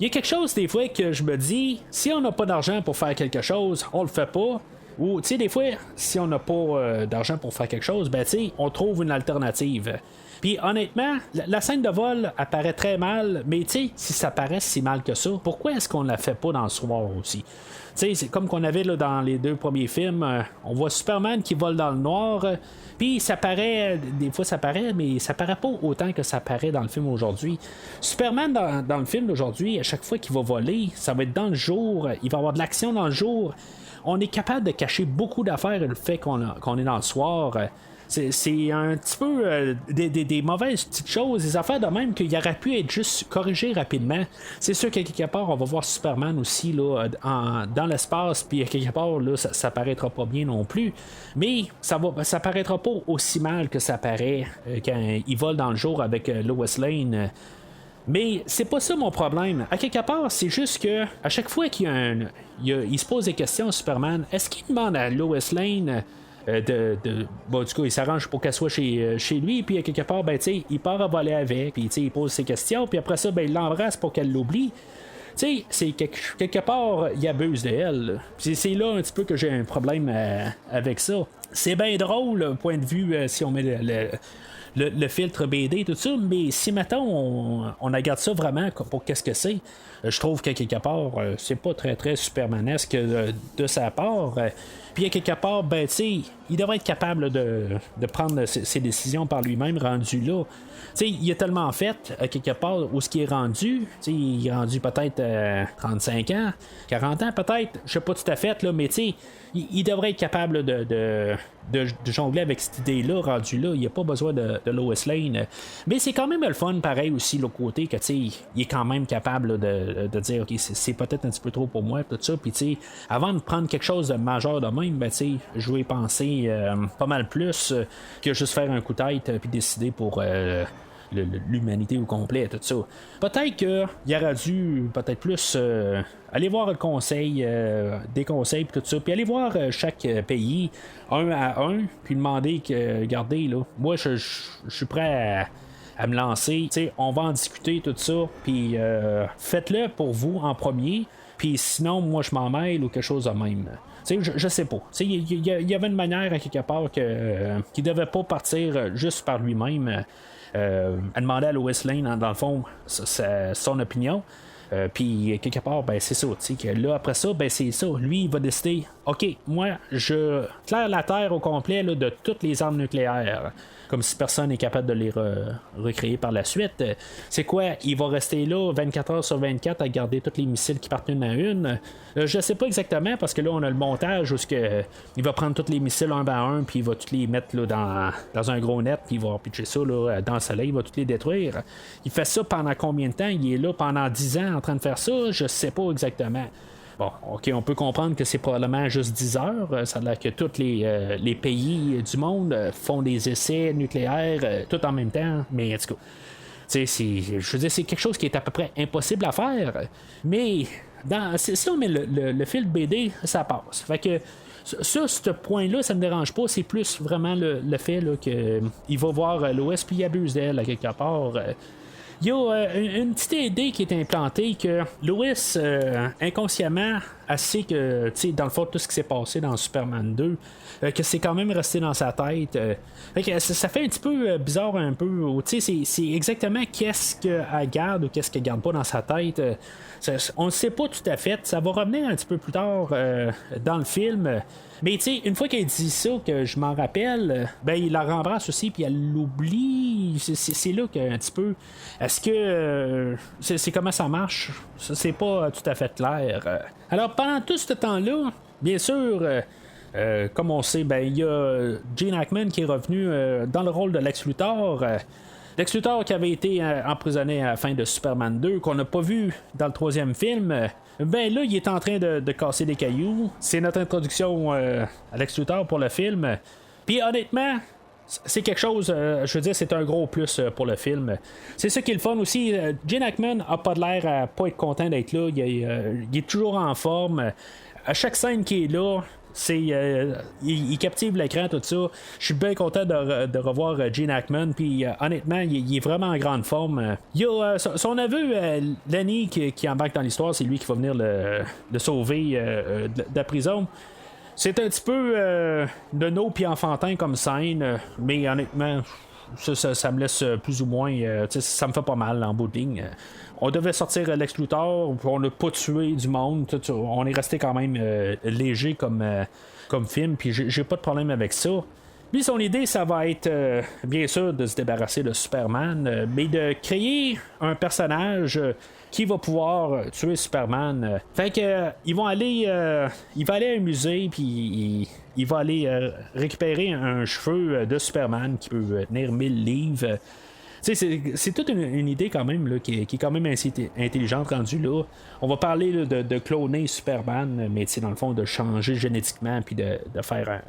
y a quelque chose des fois que je me dis, si on n'a pas d'argent pour faire quelque chose, on le fait pas. Ou, tu sais, des fois, si on n'a pas d'argent pour faire quelque chose, ben, tu sais, on trouve une alternative. Puis, honnêtement, la scène de vol apparaît très mal, mais tu sais, si ça paraît si mal que ça, pourquoi est-ce qu'on la fait pas dans le soir aussi? Tu sais, c'est comme qu'on avait là, dans les 2 premiers films, on voit Superman qui vole dans le noir, puis ça paraît, des fois ça paraît, mais ça paraît pas autant que ça paraît dans le film aujourd'hui. Superman dans le film d'aujourd'hui, à chaque fois qu'il va voler, ça va être dans le jour, il va avoir de l'action dans le jour. On est capable de cacher beaucoup d'affaires le fait qu'on est dans le soir. C'est un petit peu des mauvaises petites choses, des affaires de même qu'il aurait pu être juste corrigé rapidement. C'est sûr qu'à quelque part, on va voir Superman aussi là, dans l'espace, puis à quelque part, là, ça paraîtra pas bien non plus. Mais ça paraîtra pas aussi mal que ça paraît quand il vole dans le jour avec Lois Lane. Mais c'est pas ça mon problème. À quelque part, c'est juste que à chaque fois qu'il il se pose des questions à Superman, est-ce qu'il demande à Lois Lane bon, du coup, il s'arrange pour qu'elle soit chez lui, puis à quelque part, ben, il part à voler avec, puis il pose ses questions, puis après ça, ben, il l'embrasse pour qu'elle l'oublie. Tu sais, c'est quelque part, il abuse d'elle. C'est là un petit peu que j'ai un problème avec ça. C'est bien drôle, point de vue, si on met le filtre BD, tout ça, mais si mettons on regarde ça vraiment pour qu'est-ce que c'est, je trouve que quelque part, c'est pas très très supermanesque de sa part. Puis à quelque part, ben tu sais, il devrait être capable de prendre ses décisions par lui-même rendu là. Tu sais, il a tellement fait à quelque part où ce qui est rendu, tu sais, il est rendu peut-être 35 ans, 40 ans peut-être, je sais pas tout à fait là, mais tu sais, il devrait être capable de jongler avec cette idée-là, rendu là. Il n'y a pas besoin de Lois Lane. Mais c'est quand même le fun, pareil aussi, l'autre côté, que il est quand même capable de dire, OK, c'est peut-être un petit peu trop pour moi, tout ça. Puis, avant de prendre quelque chose de majeur de même, ben, je vais y penser pas mal plus que juste faire un coup de tête puis décider pour. L'humanité au complet, tout ça. Peut-être qu'il aurait dû peut-être plus aller voir le conseil, des conseils, tout ça, puis aller voir chaque pays un à un, puis demander que, regardez, là, moi, je suis prêt à me lancer, tu sais, on va en discuter, tout ça, puis faites-le pour vous en premier, puis sinon, moi, je m'en mêle ou quelque chose de même. Je sais pas. Il y avait une manière à quelque part qu'il devait pas partir juste par lui-même. À demander à Lois Lane, dans le fond, son opinion. Puis quelque part, ben c'est ça, que là après ça, ben c'est ça. Lui, il va décider, OK, moi, je claire la Terre au complet là, de toutes les armes nucléaires. Comme si personne n'est capable de les recréer par la suite. C'est quoi? Il va rester là 24 heures sur 24 à garder tous les missiles qui partent une à une. Je sais pas exactement parce que là on a le montage où il va prendre tous les missiles un par un puis il va tous les mettre là, dans un gros net puis il va pitcher ça là, dans le soleil, il va tous les détruire. Il fait ça pendant combien de temps? Il est là pendant 10 ans en train de faire ça? Je sais pas exactement. Bon, OK, on peut comprendre que c'est probablement juste 10 heures. Ça a l'air que tous les pays du monde font des essais nucléaires tout en même temps. Mais en tout cas, je veux dire, c'est quelque chose qui est à peu près impossible à faire. Mais si on met le fil BD, ça passe. Fait que ça, ce point-là, ça me dérange pas. C'est plus vraiment le fait qu'il va voir Lois puis il abuse d'elle à quelque part. Il y a une petite idée qui est implantée que Lois, inconsciemment, elle sait que, dans le fond, tout ce qui s'est passé dans Superman 2, que c'est quand même resté dans sa tête. Ça fait un petit peu bizarre un peu. C'est exactement qu'est-ce qu'elle garde ou qu'est-ce qu'elle garde pas dans sa tête. On ne sait pas tout à fait. Ça va revenir un petit peu plus tard dans le film. Mais une fois qu'elle dit ça, que je m'en rappelle, ben il la rembrasse aussi, puis elle l'oublie. C'est là qu'un petit peu. Est-ce que c'est comment ça marche? C'est pas tout à fait clair. Alors pendant tout ce temps-là, bien sûr. Comme on sait, ben il y a Gene Hackman qui est revenu dans le rôle de Lex Luthor. Lex Luthor qui avait été emprisonné à la fin de Superman 2, qu'on n'a pas vu dans le troisième film. Ben là, il est en train de casser des cailloux. C'est notre introduction à Lex Luthor pour le film. Puis honnêtement, c'est quelque chose, je veux dire, c'est un gros plus pour le film. C'est ça qui est le fun aussi. Gene Hackman a pas de l'air à pas être content d'être là. Il est toujours en forme. À chaque scène qui est là, il captive l'écran, tout ça. Je suis bien content de revoir Gene Hackman. Puis honnêtement, il est vraiment en grande forme. Il y a son neveu, Lenny, qui embarque dans l'histoire. C'est lui qui va venir le sauver de la prison. C'est un petit peu de no puis enfantin comme scène. Mais honnêtement, ça me laisse plus ou moins. Ça me fait pas mal en bout de ligne. On devait sortir Lex Luthor, on n'a pas tué du monde, tout ça. On est resté quand même léger comme film, puis j'ai pas de problème avec ça. Lui, son idée, ça va être bien sûr de se débarrasser de Superman, mais de créer un personnage qui va pouvoir tuer Superman. Fait que il va aller à un musée, puis il va aller récupérer un cheveu de Superman qui peut tenir 1000 livres. C'est toute une idée quand même là, qui est quand même assez intelligente rendue là. On va parler là, de cloner Superman, mais dans le fond de changer génétiquement puis de faire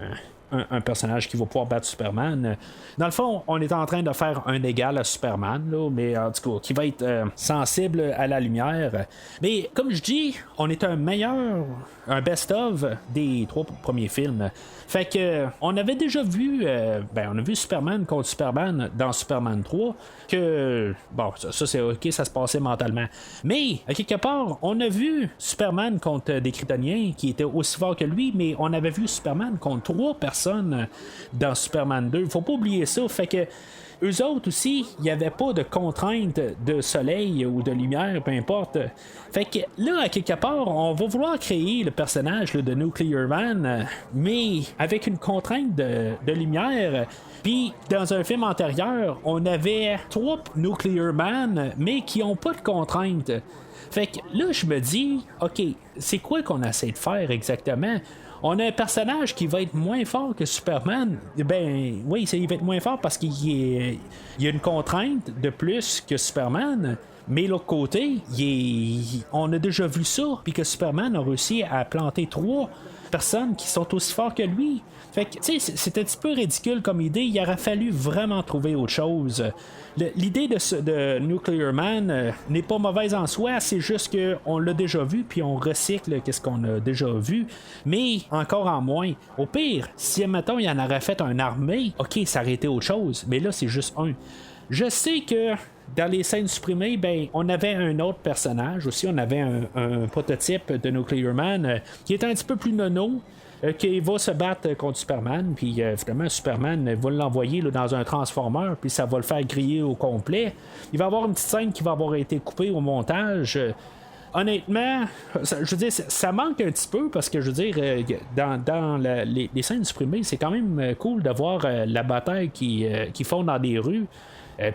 un personnage qui va pouvoir battre Superman. Dans le fond, on est en train de faire un égal à Superman, là, mais en tout cas, qui va être sensible à la lumière. Mais comme je dis, on est un best-of des 3 premiers films. Fait que on avait déjà vu on a vu Superman contre Superman dans Superman 3 que bon ça c'est ok, ça se passait mentalement, mais à quelque part on a vu Superman contre des Kryptoniens qui étaient aussi forts que lui, mais on avait vu Superman contre 3 personnes personnes dans Superman 2. Faut pas oublier ça. Fait que eux autres aussi, il n'y avait pas de contrainte de soleil ou de lumière, peu importe. Fait que là, à quelque part, on va vouloir créer le personnage là, de Nuclear Man, mais avec une contrainte de lumière. Puis, dans un film antérieur, on avait 3 Nuclear Man, mais qui n'ont pas de contrainte. Fait que là, je me dis, OK, c'est quoi qu'on essaie de faire exactement? On a un personnage qui va être moins fort que Superman. Ben oui, il va être moins fort parce qu'il y a une contrainte de plus que Superman. Mais l'autre côté, on a déjà vu ça, puis que Superman a réussi à planter 3 personnes qui sont aussi fortes que lui. Fait que, tu sais, c'est un petit peu ridicule comme idée. Il aurait fallu vraiment trouver autre chose. L'idée de Nuclear Man n'est pas mauvaise en soi, c'est juste qu'on l'a déjà vu, puis on recycle qu'est-ce qu'on a déjà vu, mais encore en moins. Au pire, si, mettons, il y en aurait fait une armée, ok, ça aurait été autre chose, mais là, c'est juste un. Je sais que dans les scènes supprimées, ben, on avait un autre personnage aussi, on avait un prototype de Nuclear Man qui était un petit peu plus nono, qui va se battre contre Superman, puis finalement Superman va l'envoyer là, dans un transformer, puis ça va le faire griller au complet. Il va y avoir une petite scène qui va avoir été coupée au montage. Honnêtement, je veux dire, ça manque un petit peu parce que je veux dire, dans les scènes supprimées, c'est quand même cool de voir la bataille qui font dans des rues.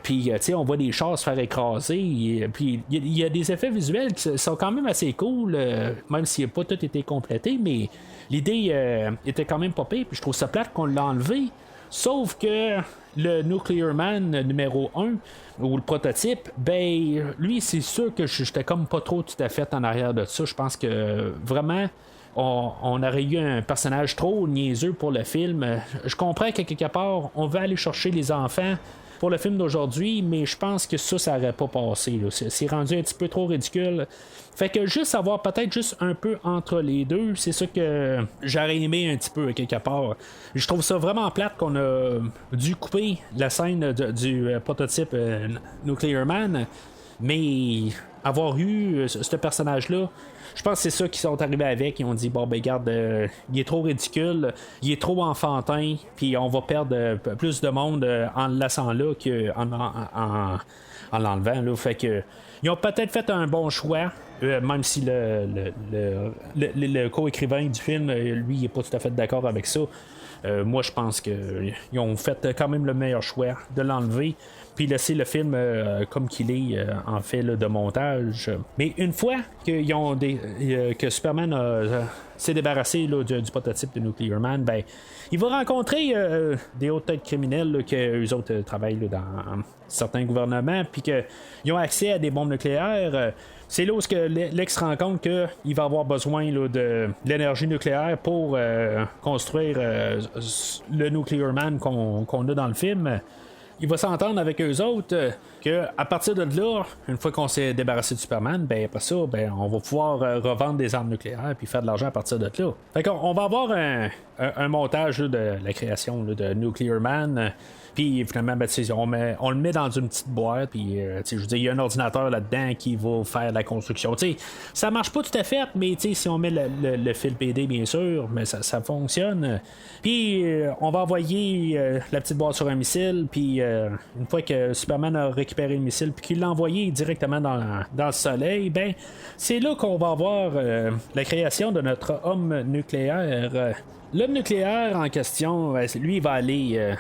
Puis, tu sais, on voit des chars se faire écraser. Puis, il y a des effets visuels qui sont quand même assez cool, même s'il n'a pas tout été complété. Mais l'idée était quand même pas pire. Puis, je trouve ça plate qu'on l'a enlevé. Sauf que le Nuclear Man numéro 1, ou le prototype, ben, lui, c'est sûr que j'étais comme pas trop tout à fait en arrière de ça. Je pense que vraiment. On aurait eu un personnage trop niaiseux pour le film. Je comprends que quelque part, on veut aller chercher les enfants pour le film d'aujourd'hui, mais je pense que ça aurait pas passé. Là. C'est rendu un petit peu trop ridicule. Fait que juste avoir peut-être juste un peu entre les deux, c'est ça que j'aurais aimé un petit peu quelque part. Je trouve ça vraiment plate qu'on a dû couper la scène du prototype Nuclear Man, mais avoir eu ce personnage-là, je pense que c'est ça qu'ils sont arrivés avec. Ils ont dit, bon, ben, regarde, il est trop ridicule, il est trop enfantin, puis on va perdre plus de monde en le laissant là qu'en l'enlevant. Là. Fait que, ils ont peut-être fait un bon choix, même si le co-écrivain du film, lui, il n'est pas tout à fait d'accord avec ça. Moi, je pense qu'ils ont fait quand même le meilleur choix de l'enlever puis laisser le film comme qu'il est en fait là, de montage. Mais une fois qu'ils ont que Superman s'est débarrassé là, du prototype de Nuclear Man, ben, il va rencontrer des hautes têtes criminelles là, que eux autres travaillent là, dans certains gouvernements, puis qu'ils ont accès à des bombes nucléaires. C'est là où Lex rend compte qu'il va avoir besoin là, de l'énergie nucléaire pour construire le Nuclear Man qu'on a dans le film. Il va s'entendre avec eux autres que à partir de là, une fois qu'on s'est débarrassé de Superman, ben après ça, ben on va pouvoir revendre des armes nucléaires puis faire de l'argent à partir de là. Fait qu'on va avoir un montage là, de la création là, de Nuclear Man. Puis finalement, ben, on le met dans une petite boîte. Puis je veux dire, il y a un ordinateur là-dedans qui va faire la construction. T'sais, ça marche pas tout à fait, mais si on met le fil PD, bien sûr, mais ça fonctionne. Puis on va envoyer la petite boîte sur un missile. Puis une fois que Superman a récupéré le missile, puis qu'il l'a envoyé directement dans le soleil, ben c'est là qu'on va avoir la création de notre homme nucléaire. L'homme nucléaire en question, lui, il va aller.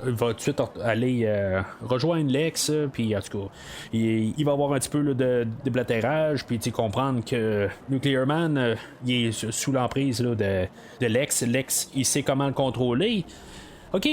Il va tout de suite aller rejoindre Lex, puis en tout cas, il va avoir un petit peu là, de déblatérage, puis comprendre que Nuclear Man, il est sous l'emprise là, de Lex. Lex, il sait comment le contrôler. Ok,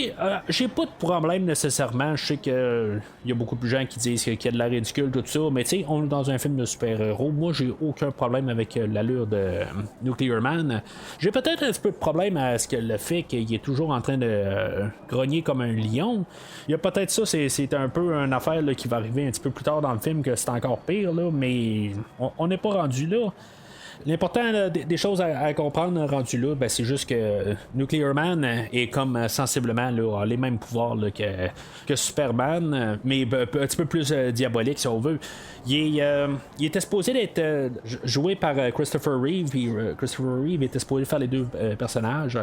j'ai pas de problème nécessairement. Je sais qu'il y a beaucoup de gens qui disent qu'il y a de la ridicule, tout ça, mais tu sais, on est dans un film de super-héros. Moi, j'ai aucun problème avec l'allure de Nuclear Man. J'ai peut-être un petit peu de problème à ce que le fait qu'il est toujours en train de grogner comme un lion. Il y a peut-être ça, c'est un peu une affaire là, qui va arriver un petit peu plus tard dans le film, que c'est encore pire, là, mais on n'est pas rendu là. L'important des choses à comprendre rendu là, ben, c'est juste que Nuclear Man est comme sensiblement là, a les mêmes pouvoirs là, que Superman, mais un petit peu plus diabolique si on veut. Il était supposé d'être joué par Christopher Reeve, puis Christopher Reeve était supposé faire les deux personnages.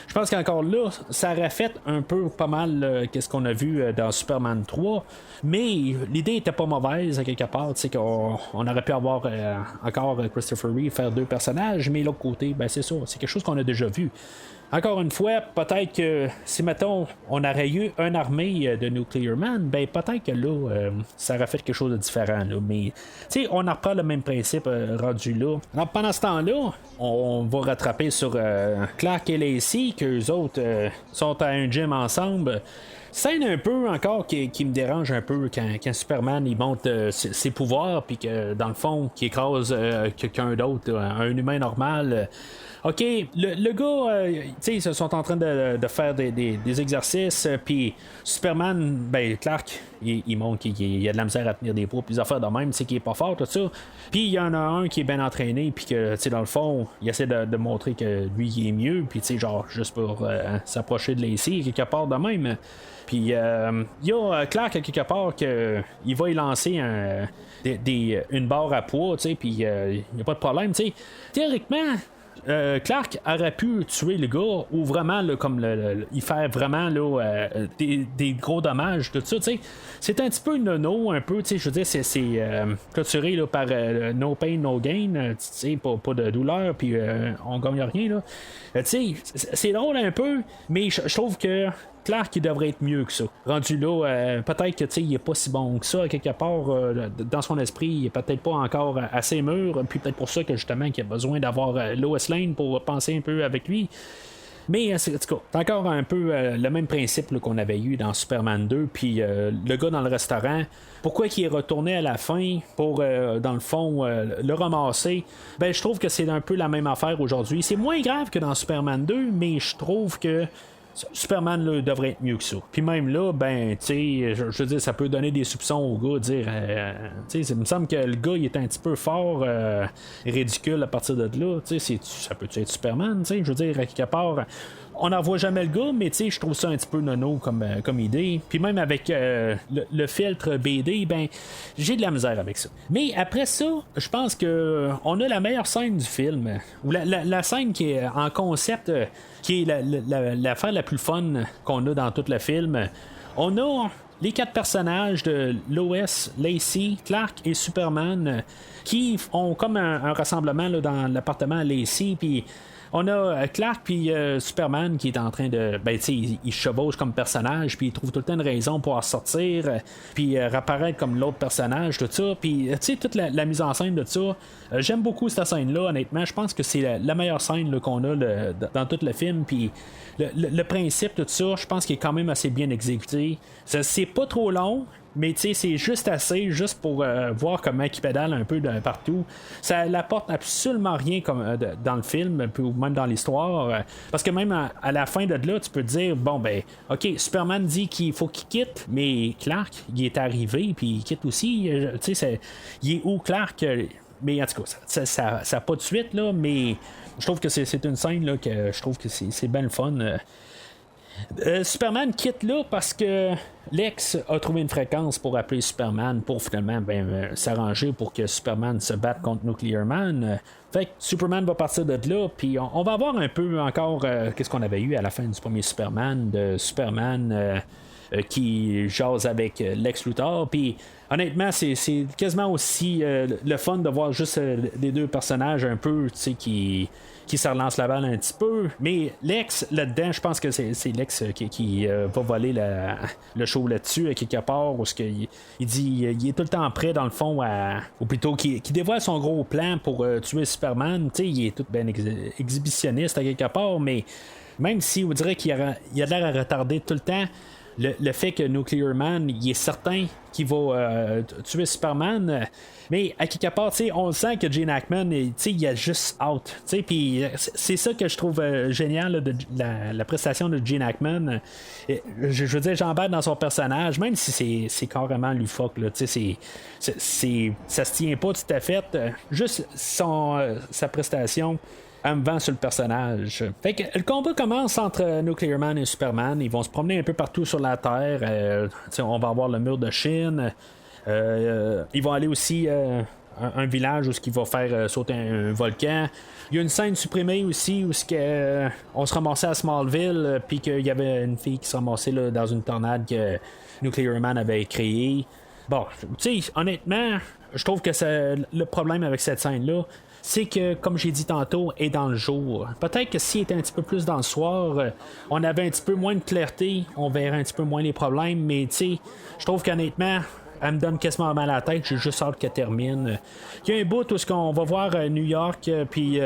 Je pense qu'encore là, ça aurait fait un peu pas mal qu'est-ce qu'on a vu dans Superman 3, mais l'idée était pas mauvaise à quelque part, tu sais qu'on aurait pu avoir encore Christopher Reeve faire deux personnages, mais l'autre côté, ben c'est ça, c'est quelque chose qu'on a déjà vu. Encore une fois, peut-être que si, mettons, on aurait eu une armée de Nuclear Man, ben peut-être que là, ça aurait fait quelque chose de différent. Là. Mais, tu sais, on en reprend le même principe rendu là. Alors, pendant ce temps-là, on va rattraper sur Clark et Lacey, qu'eux autres sont à un gym ensemble. Scène un peu encore qui me dérange un peu quand Superman il monte ses pouvoirs, puis que dans le fond, qui écrase quelqu'un d'autre, un humain normal. OK, le gars, tu sais, ils se sont en train de faire des exercices, puis Superman, ben, Clark, il montre qu'il a de la misère à tenir des poids, puis des affaires de même, tu sais, qu'il est pas fort, tout ça. Puis il y en a un qui est bien entraîné, puis que, tu sais, dans le fond, il essaie de montrer que lui, il est mieux, puis, tu sais, genre, juste pour s'approcher de Lacey, quelque part de même. Puis il y a Clark, quelque part, qu'il va y lancer une barre à poids, tu sais, puis il n'y a pas de problème, tu sais. Théoriquement, Clark aurait pu tuer le gars ou vraiment là, comme il fait vraiment là, des gros dommages, tout ça, tu sais. C'est un petit peu nono, un peu, tu sais, je veux dire, c'est clôturé là, par no pain, no gain, tu sais, pas de douleur, puis on gagne rien, là. Tu sais, c'est drôle un peu, mais je trouve que Clark, il devrait être mieux que ça. Rendu là, peut-être que il est pas si bon que ça, quelque part, dans son esprit, il est peut-être pas encore assez mûr, puis peut-être pour ça que justement qu'il a besoin d'avoir Lois Lane pour penser un peu avec lui. Mais en tout cas, c'est encore un peu le même principe là, qu'on avait eu dans Superman 2, puis le gars dans le restaurant, pourquoi il est retourné à la fin pour, dans le fond, le ramasser, ben je trouve que c'est un peu la même affaire aujourd'hui. C'est moins grave que dans Superman 2, mais je trouve que Superman là, devrait être mieux que ça. Puis même là, ben, tu sais, je veux dire, ça peut donner des soupçons au gars, dire, tu sais, il me semble que le gars, il est un petit peu fort, ridicule à partir de là, tu sais, ça peut être Superman, tu sais, je veux dire, à quelque part, on n'en voit jamais le gars, mais tu sais, je trouve ça un petit peu nono comme idée. Puis même avec le filtre BD, ben, j'ai de la misère avec ça. Mais après ça, je pense que on a la meilleure scène du film, ou la scène qui est en concept, qui est l'affaire la plus fun qu'on a dans tout le film. On a les 4 personnages de Lois, Lacey, Clark et Superman qui ont comme un rassemblement là, dans l'appartement à Lacey, puis on a Clark puis Superman qui est en train de, ben tu sais, il chevauche comme personnage, puis il trouve tout le temps une raison pour en sortir, puis réapparaître comme l'autre personnage, tout ça, puis tu sais, toute la mise en scène de ça, j'aime beaucoup cette scène là, honnêtement, je pense que c'est la meilleure scène là, qu'on a dans tout le film, puis le principe de ça, je pense qu'il est quand même assez bien exécuté. C'est pas trop long, mais tu sais, c'est juste assez, juste pour voir comment il pédale un peu de partout. Ça n'apporte absolument rien comme dans le film, ou même dans l'histoire. Parce que même à la fin de là, tu peux te dire, bon ben, ok, Superman dit qu'il faut qu'il quitte, mais Clark, il est arrivé, puis il quitte aussi. Tu sais, il est où Clark? Mais en tout cas, ça n'a pas de suite, là, mais je trouve que c'est une scène là, que je trouve que c'est bien le fun. Superman quitte là parce que Lex a trouvé une fréquence pour appeler Superman pour finalement s'arranger pour que Superman se batte contre Nuclear Man. Fait que Superman va partir de là, puis on va avoir un peu encore qu'est-ce qu'on avait eu à la fin du premier Superman, de Superman qui jase avec Lex Luthor, puis honnêtement c'est quasiment aussi le fun de voir juste les deux personnages un peu, tu sais, qui se relance la balle un petit peu, mais Lex là-dedans, je pense que c'est Lex qui va voler le show là-dessus quelque part, où il dit il est tout le temps prêt dans le fond ou plutôt qui dévoile son gros plan pour tuer Superman, tu sais, il est tout bien exhibitionniste à quelque part, mais même si on dirait qu'il a l'air à retarder tout le temps, le fait que Nuclear Man, il est certain qu'il va tuer Superman. Mais à quelque part, on sent que Gene Hackman, il a juste out. Puis c'est ça que je trouve génial là, de la prestation de Gene Hackman. Je veux dire, j'embarque dans son personnage, même si c'est carrément loufoque. Là, ça se tient pas tout à fait. Juste sa prestation. Elle me vend sur le personnage. Fait que le combat commence entre Nuclear Man et Superman. Ils vont se promener un peu partout sur la Terre. On va avoir le mur de Chine. Ils vont aller aussi un village où il va faire sauter un volcan. Il y a une scène supprimée aussi où on se ramassait à Smallville puis qu'il y avait une fille qui se ramassait là, dans une tornade que Nuclear Man avait créée. Bon, tu sais, honnêtement, je trouve que le problème avec cette scène-là, c'est que, comme j'ai dit tantôt, est dans le jour. Peut-être que s'il était un petit peu plus dans le soir, on avait un petit peu moins de clarté, on verrait un petit peu moins les problèmes, mais tu sais, je trouve qu'honnêtement, elle me donne quasiment mal à la tête, j'ai juste hâte qu'elle termine. Il y a un bout où on va voir New York, puis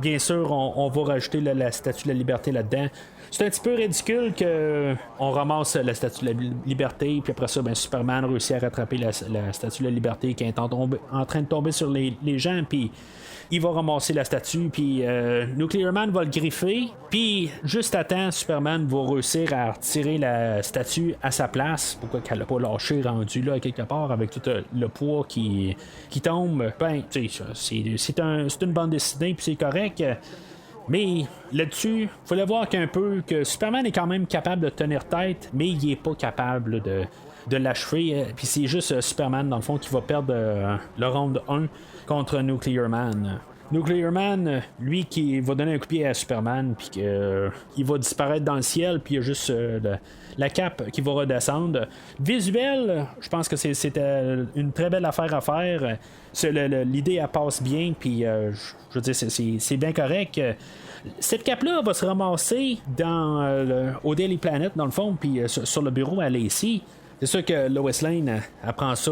bien sûr, on va rajouter la Statue de la Liberté là-dedans. C'est un petit peu ridicule qu'on ramasse la Statue de la Liberté, puis après ça, Superman réussit à rattraper la Statue de la Liberté qui est en train de tomber sur les gens, puis il va ramasser la statue, puis Nuclear Man va le griffer, puis juste à temps, Superman va réussir à retirer la statue à sa place. Pourquoi qu'elle n'a pas lâché rendu là quelque part avec tout le poids qui tombe. C'est une bande dessinée, puis c'est correct. Mais là-dessus, il fallait voir qu'un peu que Superman est quand même capable de tenir tête, mais il est pas capable de l'achever. Puis c'est juste Superman, dans le fond, qui va perdre le round 1 contre Nuclear Man. Nuclear Man, lui, qui va donner un coup de pied à Superman, puis qu'il va disparaître dans le ciel, puis il y a juste la cape qui va redescendre. Visuel, je pense que c'était une très belle affaire à faire. L'idée, elle passe bien, puis je veux dire, c'est bien correct. Cette cape-là va se ramasser au Daily Planet, dans le fond, puis sur le bureau à Lacey. C'est sûr que Lois Lane apprend ça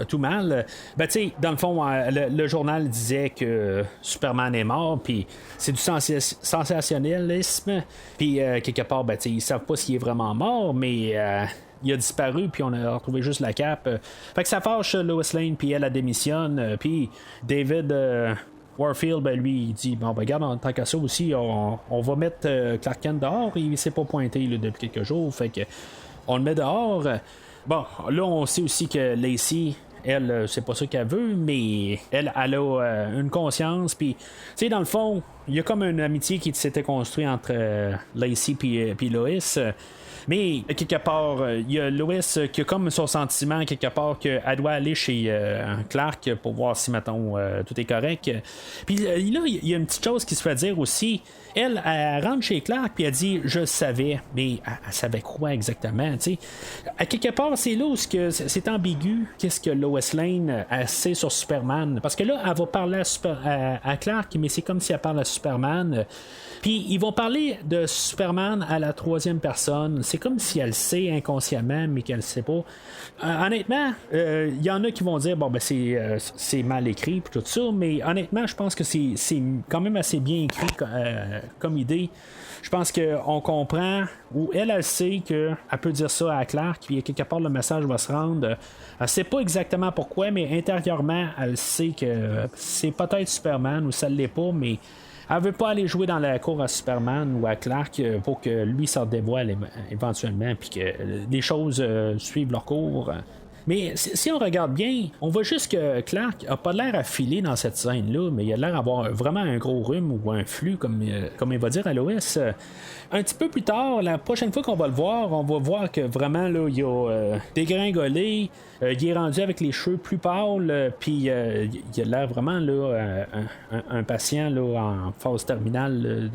tout mal. Tu sais, dans le fond, le journal disait que Superman est mort, puis c'est du sensationnalisme. Puis quelque part, ils savent pas s'il est vraiment mort, mais il a disparu, puis on a retrouvé juste la cape. Fait que ça fâche Lois Lane, puis elle démissionne. Puis David Warfield, lui, il dit regarde, en tant qu'à ça aussi, on va mettre Clark Kent dehors. Il s'est pas pointé là, depuis quelques jours. Fait que on le met dehors. Bon, là, on sait aussi que Lacey, elle, c'est pas ça qu'elle veut, mais elle a une conscience. Puis, tu sais, dans le fond, il y a comme une amitié qui s'était construite entre Lacey puis Lois. Mais quelque part, il y a Lois qui a comme son sentiment quelque part qu'elle doit aller chez Clark pour voir si, mettons, tout est correct. Puis là, il y a une petite chose qui se fait dire aussi. Elle rentre chez Clark puis elle dit je savais, mais elle savait quoi exactement, tu sais. À quelque part, c'est là où c'est ambigu. Qu'est-ce que Lois Lane sait sur Superman? Parce que là, elle va parler à Clark, mais c'est comme si elle parle à Superman. Puis ils vont parler de Superman à la troisième personne. C'est comme si elle sait inconsciemment, mais qu'elle ne sait pas. Honnêtement, il y en a qui vont dire c'est mal écrit puis tout ça, mais honnêtement, je pense que c'est quand même assez bien écrit comme idée. Je pense qu'on comprend, ou elle sait qu'elle peut dire ça à Clark, puis quelque part le message va se rendre. Elle sait pas exactement pourquoi, mais intérieurement, elle sait que c'est peut-être Superman ou ça ne l'est pas, mais elle veut pas aller jouer dans la cour à Superman ou à Clark pour que lui s'en dévoile éventuellement, puis que les choses suivent leur cours. Mais si on regarde bien, on voit juste que Clark a pas l'air affilé dans cette scène-là, mais il a l'air d'avoir vraiment un gros rhume ou un flux, comme il va dire à Lois. Un petit peu plus tard, la prochaine fois qu'on va le voir, on va voir que vraiment, là, il a dégringolé, il est rendu avec les cheveux plus pâles, puis il a l'air vraiment là, un patient là, en phase terminale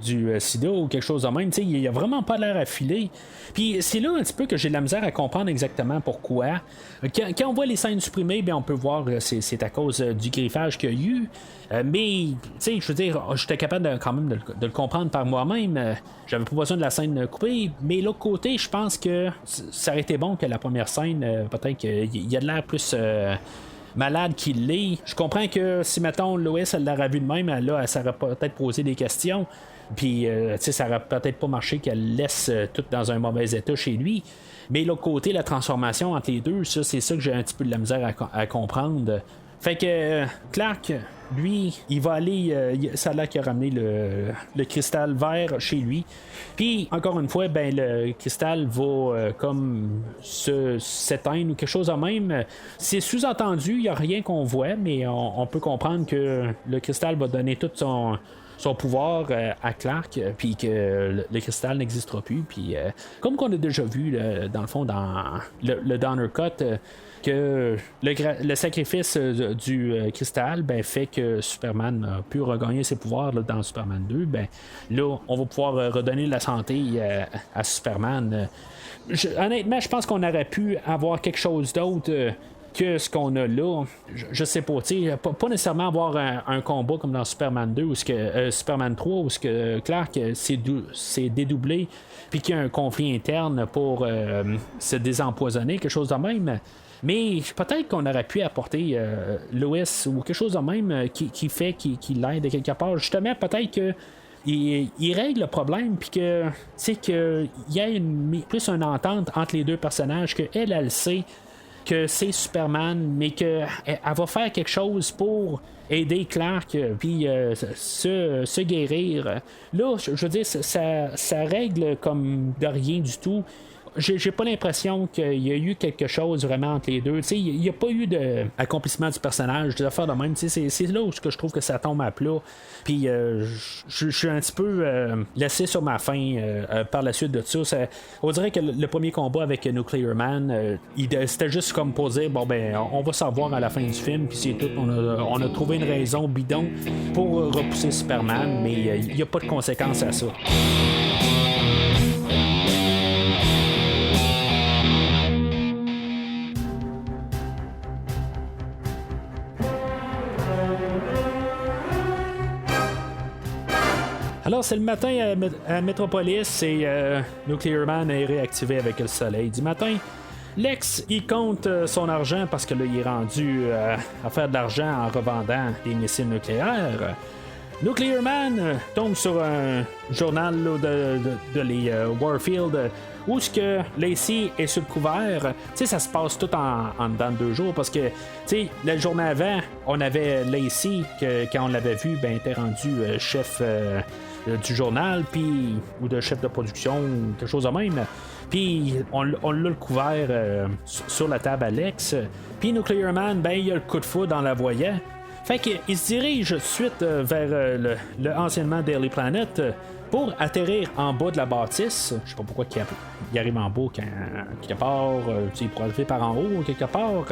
du sida ou quelque chose de même. T'sais, il a vraiment pas l'air affilé. Puis c'est là un petit peu que j'ai de la misère à comprendre exactement pourquoi. Quand on voit les scènes supprimées, bien, on peut voir que c'est à cause du griffage qu'il y a eu. Mais, je veux dire, j'étais capable quand même de le comprendre par moi-même. J'avais pas besoin de la scène coupée. Mais l'autre côté, je pense que ça aurait été bon que la première scène, peut-être qu'il y a de l'air plus malade qu'il l'est. Je comprends que si, mettons, Lois, elle l'aurait vu de même, elle s'aurait peut-être posé des questions. Puis, ça aurait peut-être pas marché qu'elle laisse tout dans un mauvais état chez lui. Mais l'autre côté, la transformation entre les deux, ça, c'est ça que j'ai un petit peu de la misère à comprendre. Fait que Clark, lui, il va aller. Ça a l'air qu'il a ramené le cristal vert chez lui. Puis, encore une fois, ben le cristal va comme s'éteindre ou quelque chose de même. C'est sous-entendu, il n'y a rien qu'on voit, mais on peut comprendre que le cristal va donner tout son pouvoir à Clark, puis que le cristal n'existera plus. Puis, comme qu'on a déjà vu, dans le fond, dans le Donner Cut, que le sacrifice du cristal fait que Superman a pu regagner ses pouvoirs là, dans Superman 2. Ben, là, on va pouvoir redonner la santé à Superman. Honnêtement, je pense qu'on aurait pu avoir quelque chose d'autre que ce qu'on a là. Je sais pas, pas nécessairement avoir un combat comme dans Superman 2 ou Superman 3 où ce que Clark s'est dédoublé puis qu'il y a un conflit interne pour se désempoisonner, quelque chose de même. Mais peut-être qu'on aurait pu apporter Lois ou quelque chose de même qui fait qu'il l'aide quelque part. Justement, peut-être que il règle le problème, puis que qu'il y a plus une entente entre les deux personnages, qu'elle sait que c'est Superman, mais qu'elle va faire quelque chose pour aider Clark, puis se guérir. Là, je veux dire, ça règle comme de rien du tout. J'ai pas l'impression qu'il y a eu quelque chose vraiment entre les deux. Il n'y a pas eu d'accomplissement du personnage, des affaires de même. C'est là où je trouve que ça tombe à plat. Puis je suis un petit peu laissé sur ma faim par la suite de ça. On dirait que le premier combat avec Nuclear Man, c'était juste comme pour dire bon ben on va savoir à la fin du film, puis c'est tout. On a trouvé une raison bidon pour repousser Superman, mais il n'y a pas de conséquences à ça. Alors, c'est le matin à Metropolis et Nuclear Man est réactivé avec le soleil du matin. Lex, il compte son argent parce que là, il est rendu à faire de l'argent en revendant des missiles nucléaires. Nuclear Man tombe sur un journal là, de les Warfield où ce que Lacey est sur le couvert. Ça se passe tout en dedans de 2 jours parce que la journée avant, on avait Lacey que quand on l'avait vu, était rendu chef du journal, puis ou de chef de production, ou quelque chose de même. Puis on l'a le couvert sur la table à Lex. Puis Nuclear Man, il y a le coup de foudre dans la voyant. Fait qu'il se dirige tout de suite vers le anciennement Daily Planet pour atterrir en bas de la bâtisse. Je sais pas pourquoi il arrive en bas quelque part, il pourrait arriver par en haut quelque part.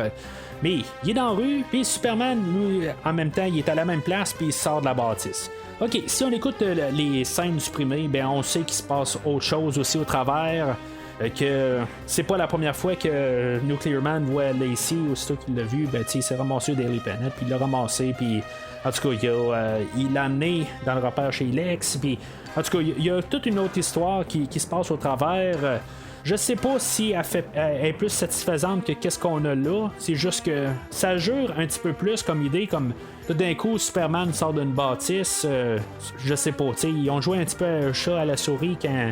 Mais il est dans la rue, puis Superman, lui, en même temps, il est à la même place, puis il sort de la bâtisse. OK, si on écoute les scènes supprimées, on sait qu'il se passe autre chose aussi au travers. Que c'est pas la première fois que Nuclear Man voit Lacey, aussitôt qu'il l'a vu, il s'est ramassé au Daily Planet, puis il l'a ramassé, puis en tout cas, il l'a amené dans le repère chez Lex, puis en tout cas, il y a toute une autre histoire qui se passe au travers. Je sais pas si elle est plus satisfaisante que qu'est-ce qu'on a là. C'est juste que ça jure un petit peu plus comme idée, comme tout d'un coup Superman sort d'une bâtisse. Je sais pas, ils ont joué un petit peu un chat à la souris quand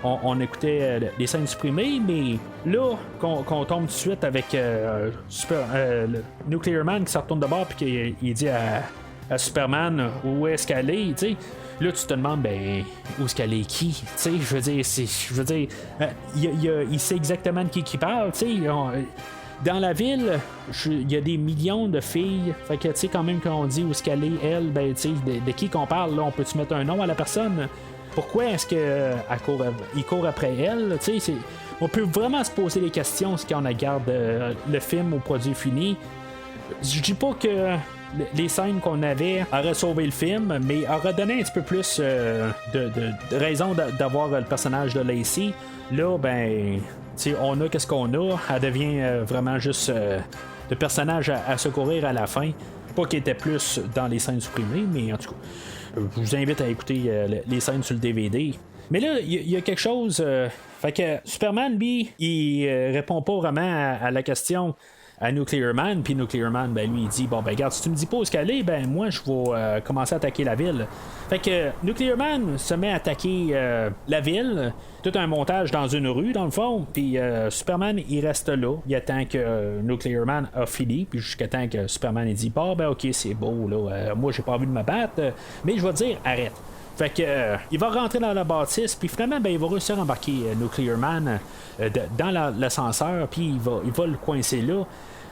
on écoutait les scènes supprimées, mais là qu'on tombe tout de suite avec le Nuclear Man qui se retourne de bord puis qu'il dit à Superman où est-ce qu'elle est, tu sais. Là, tu te demandes, où est-ce qu'elle est qui? Tu sais, je veux dire, il sait exactement de qui parle, tu sais. Dans la ville, il y a des millions de filles. Fait que, tu sais, quand même, quand on dit où est-ce qu'elle est, elle, tu sais, de qui qu'on parle, là, on peut-tu mettre un nom à la personne? Pourquoi est-ce qu'il court après elle? Tu sais, on peut vraiment se poser des questions si on regarde le film au produit fini. Je dis pas que les scènes qu'on avait auraient sauvé le film, mais auraient donné un petit peu plus de raison d'avoir le personnage de Lacey. Là, on a qu'est-ce qu'on a. Elle devient vraiment juste le personnage à secourir à la fin. Pas qu'il était plus dans les scènes supprimées, mais en tout cas, je vous invite à écouter les scènes sur le DVD. Mais là, il y a quelque chose. Fait que Superman, lui, il répond pas vraiment à la question à Nuclear Man, puis Nuclear Man, ben lui il dit bon ben regarde, si tu me dis pas où qu'elle est, ben moi je vais commencer à attaquer la ville. Fait que Nuclear Man se met à attaquer la ville, tout un montage dans une rue dans le fond, puis Superman il reste là, il attend que Nuclear Man a fini, puis jusqu'à temps que Superman il dit bon ben ok c'est beau là, moi j'ai pas envie de me battre, mais je vais dire arrête. Fait que il va rentrer dans la bâtisse, puis finalement ben, il va réussir à embarquer Nuclear Man dans l'ascenseur, puis il va le coincer là.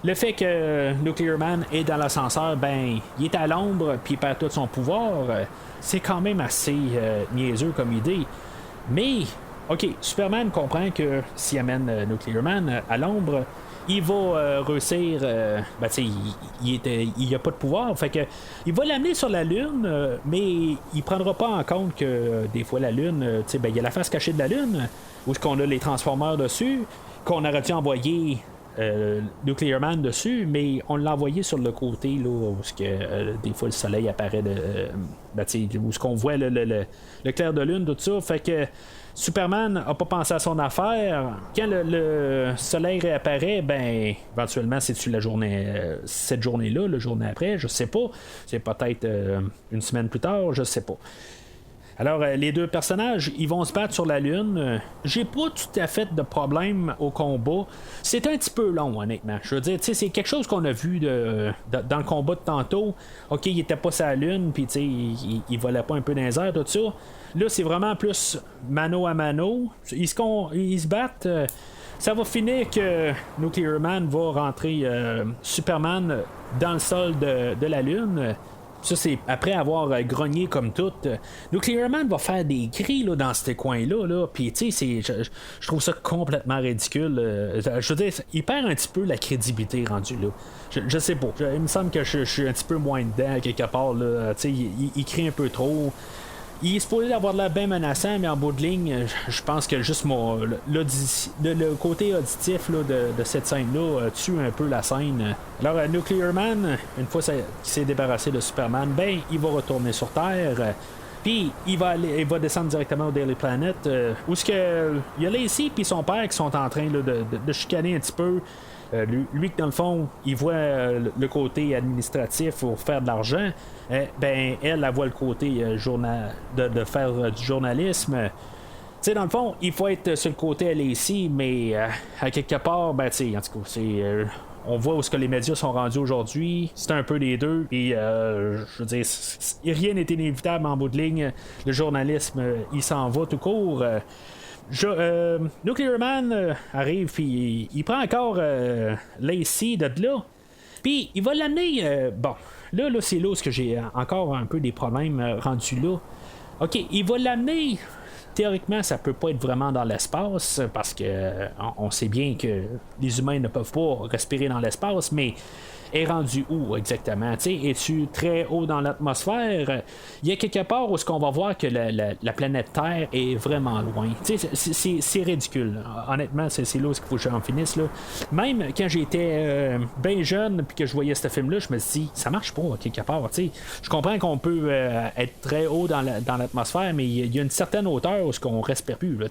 Le fait que Nuclear Man est dans l'ascenseur, ben il est à l'ombre, puis il perd tout son pouvoir. C'est quand même assez niaiseux comme idée. Mais, ok, Superman comprend que s'il amène Nuclear Man à l'ombre, il va réussir. Ben, il a pas de pouvoir. Fait que il va l'amener sur la Lune, mais il prendra pas en compte que des fois la Lune, ben, il y a la face cachée de la Lune, où est-ce qu'on a les transformeurs dessus, qu'on aurait dû envoyer. Nuclear Man dessus, mais on l'a envoyé sur le côté là, où des fois le soleil apparaît où ce qu'on voit le clair de lune, tout ça. Fait que Superman a pas pensé à son affaire. Quand le soleil réapparaît, ben éventuellement c'est-tu la journée cette journée-là, la journée après, je sais pas. C'est peut-être une semaine plus tard, je sais pas. Alors, les deux personnages, ils vont se battre sur la Lune. J'ai pas tout à fait de problème au combat. C'est un petit peu long, honnêtement. Je veux dire, c'est quelque chose qu'on a vu dans le combat de tantôt. OK, il était pas sur la Lune, puis il volait pas un peu dans les airs, tout ça. Là, c'est vraiment plus mano à mano. Ils se battent. Ça va finir que Nuclear Man va rentrer Superman dans le sol de la Lune. Ça, c'est après avoir grogné comme tout. Nuclear Man va faire des cris là, dans ces coins-là. Là. Puis, tu sais, je trouve ça complètement ridicule. Je veux dire, il perd un petit peu la crédibilité rendue là. Je sais pas. Il me semble que je suis un petit peu moins dedans, quelque part. Là. Tu sais, il crie un peu trop. Il est supposé avoir l'air bien menaçant, mais en bout de ligne, je pense que juste le côté auditif là, de cette scène-là tue un peu la scène. Alors, Nuclear Man, une fois qu'il s'est débarrassé de Superman, ben, il va retourner sur Terre. Puis il va descendre directement au Daily Planet, où il y a Lacey et son père qui sont en train là, de chicaner un petit peu. Lui, dans le fond, il voit le côté administratif pour faire de l'argent. Ben, elle voit le côté de faire du journalisme. Tu sais, dans le fond, il faut être sur le côté Lacey, mais à quelque part, ben, tu sais, en tout cas, on voit où ce que les médias sont rendus aujourd'hui. C'est un peu des deux. Et je veux dire, rien n'est inévitable en bout de ligne. Le journalisme, il s'en va tout court. Nuclear Man arrive puis il prend encore Lacey de là, puis il va l'amener bon là c'est là où j'ai encore un peu des problèmes rendus là. Ok, il va l'amener, théoriquement ça peut pas être vraiment dans l'espace parce que on sait bien que les humains ne peuvent pas respirer dans l'espace, mais est rendu où exactement? Es-tu très haut dans l'atmosphère? Il y a quelque part où est-ce qu'on va voir que la planète Terre est vraiment loin. C'est ridicule. Honnêtement, c'est là où il faut que j'en finisse. Là. Même quand j'étais bien jeune puis que je voyais ce film-là, je me suis dit, ça marche pas quelque part. Je comprends qu'on peut être très haut dans l'atmosphère, mais il y a une certaine hauteur où on respire plus. Là,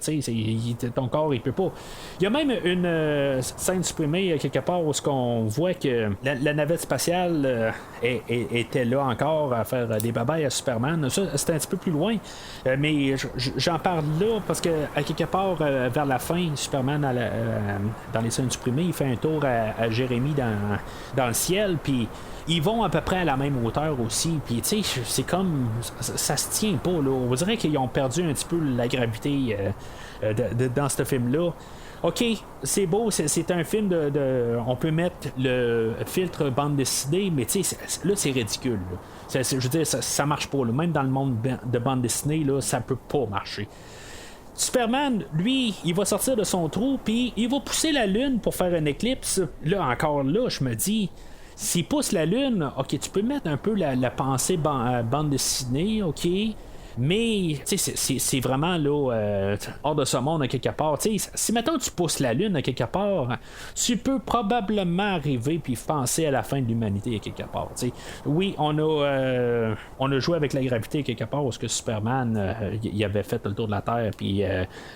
ton corps, il peut pas. Il y a même une scène supprimée quelque part où on voit que la navette spatiale était là encore à faire des babayes à Superman. Ça, c'était un petit peu plus loin. Mais j'en parle là parce que à quelque part, vers la fin, Superman, dans les scènes supprimées, il fait un tour à Jérémy dans le ciel. Puis ils vont à peu près à la même hauteur aussi. Puis tu sais, c'est comme. Ça se tient pas. Là. On dirait qu'ils ont perdu un petit peu la gravité dans ce film-là. OK, c'est beau, c'est un film on peut mettre le filtre bande dessinée, mais tu sais, là, c'est ridicule. Là. Je veux dire, ça marche pas. Là. Même dans le monde de bande dessinée, là, ça peut pas marcher. Superman, lui, il va sortir de son trou, puis il va pousser la Lune pour faire une éclipse. Là, encore là, je me dis, s'il pousse la Lune, OK, tu peux mettre un peu la pensée bande dessinée, OK, Mais c'est vraiment là, hors de ce monde à quelque part. Si maintenant tu pousses la Lune à quelque part, tu peux probablement arriver puis penser à la fin de l'humanité à quelque part. Oui, on a joué avec la gravité à quelque part parce que Superman il avait fait le tour de la Terre puis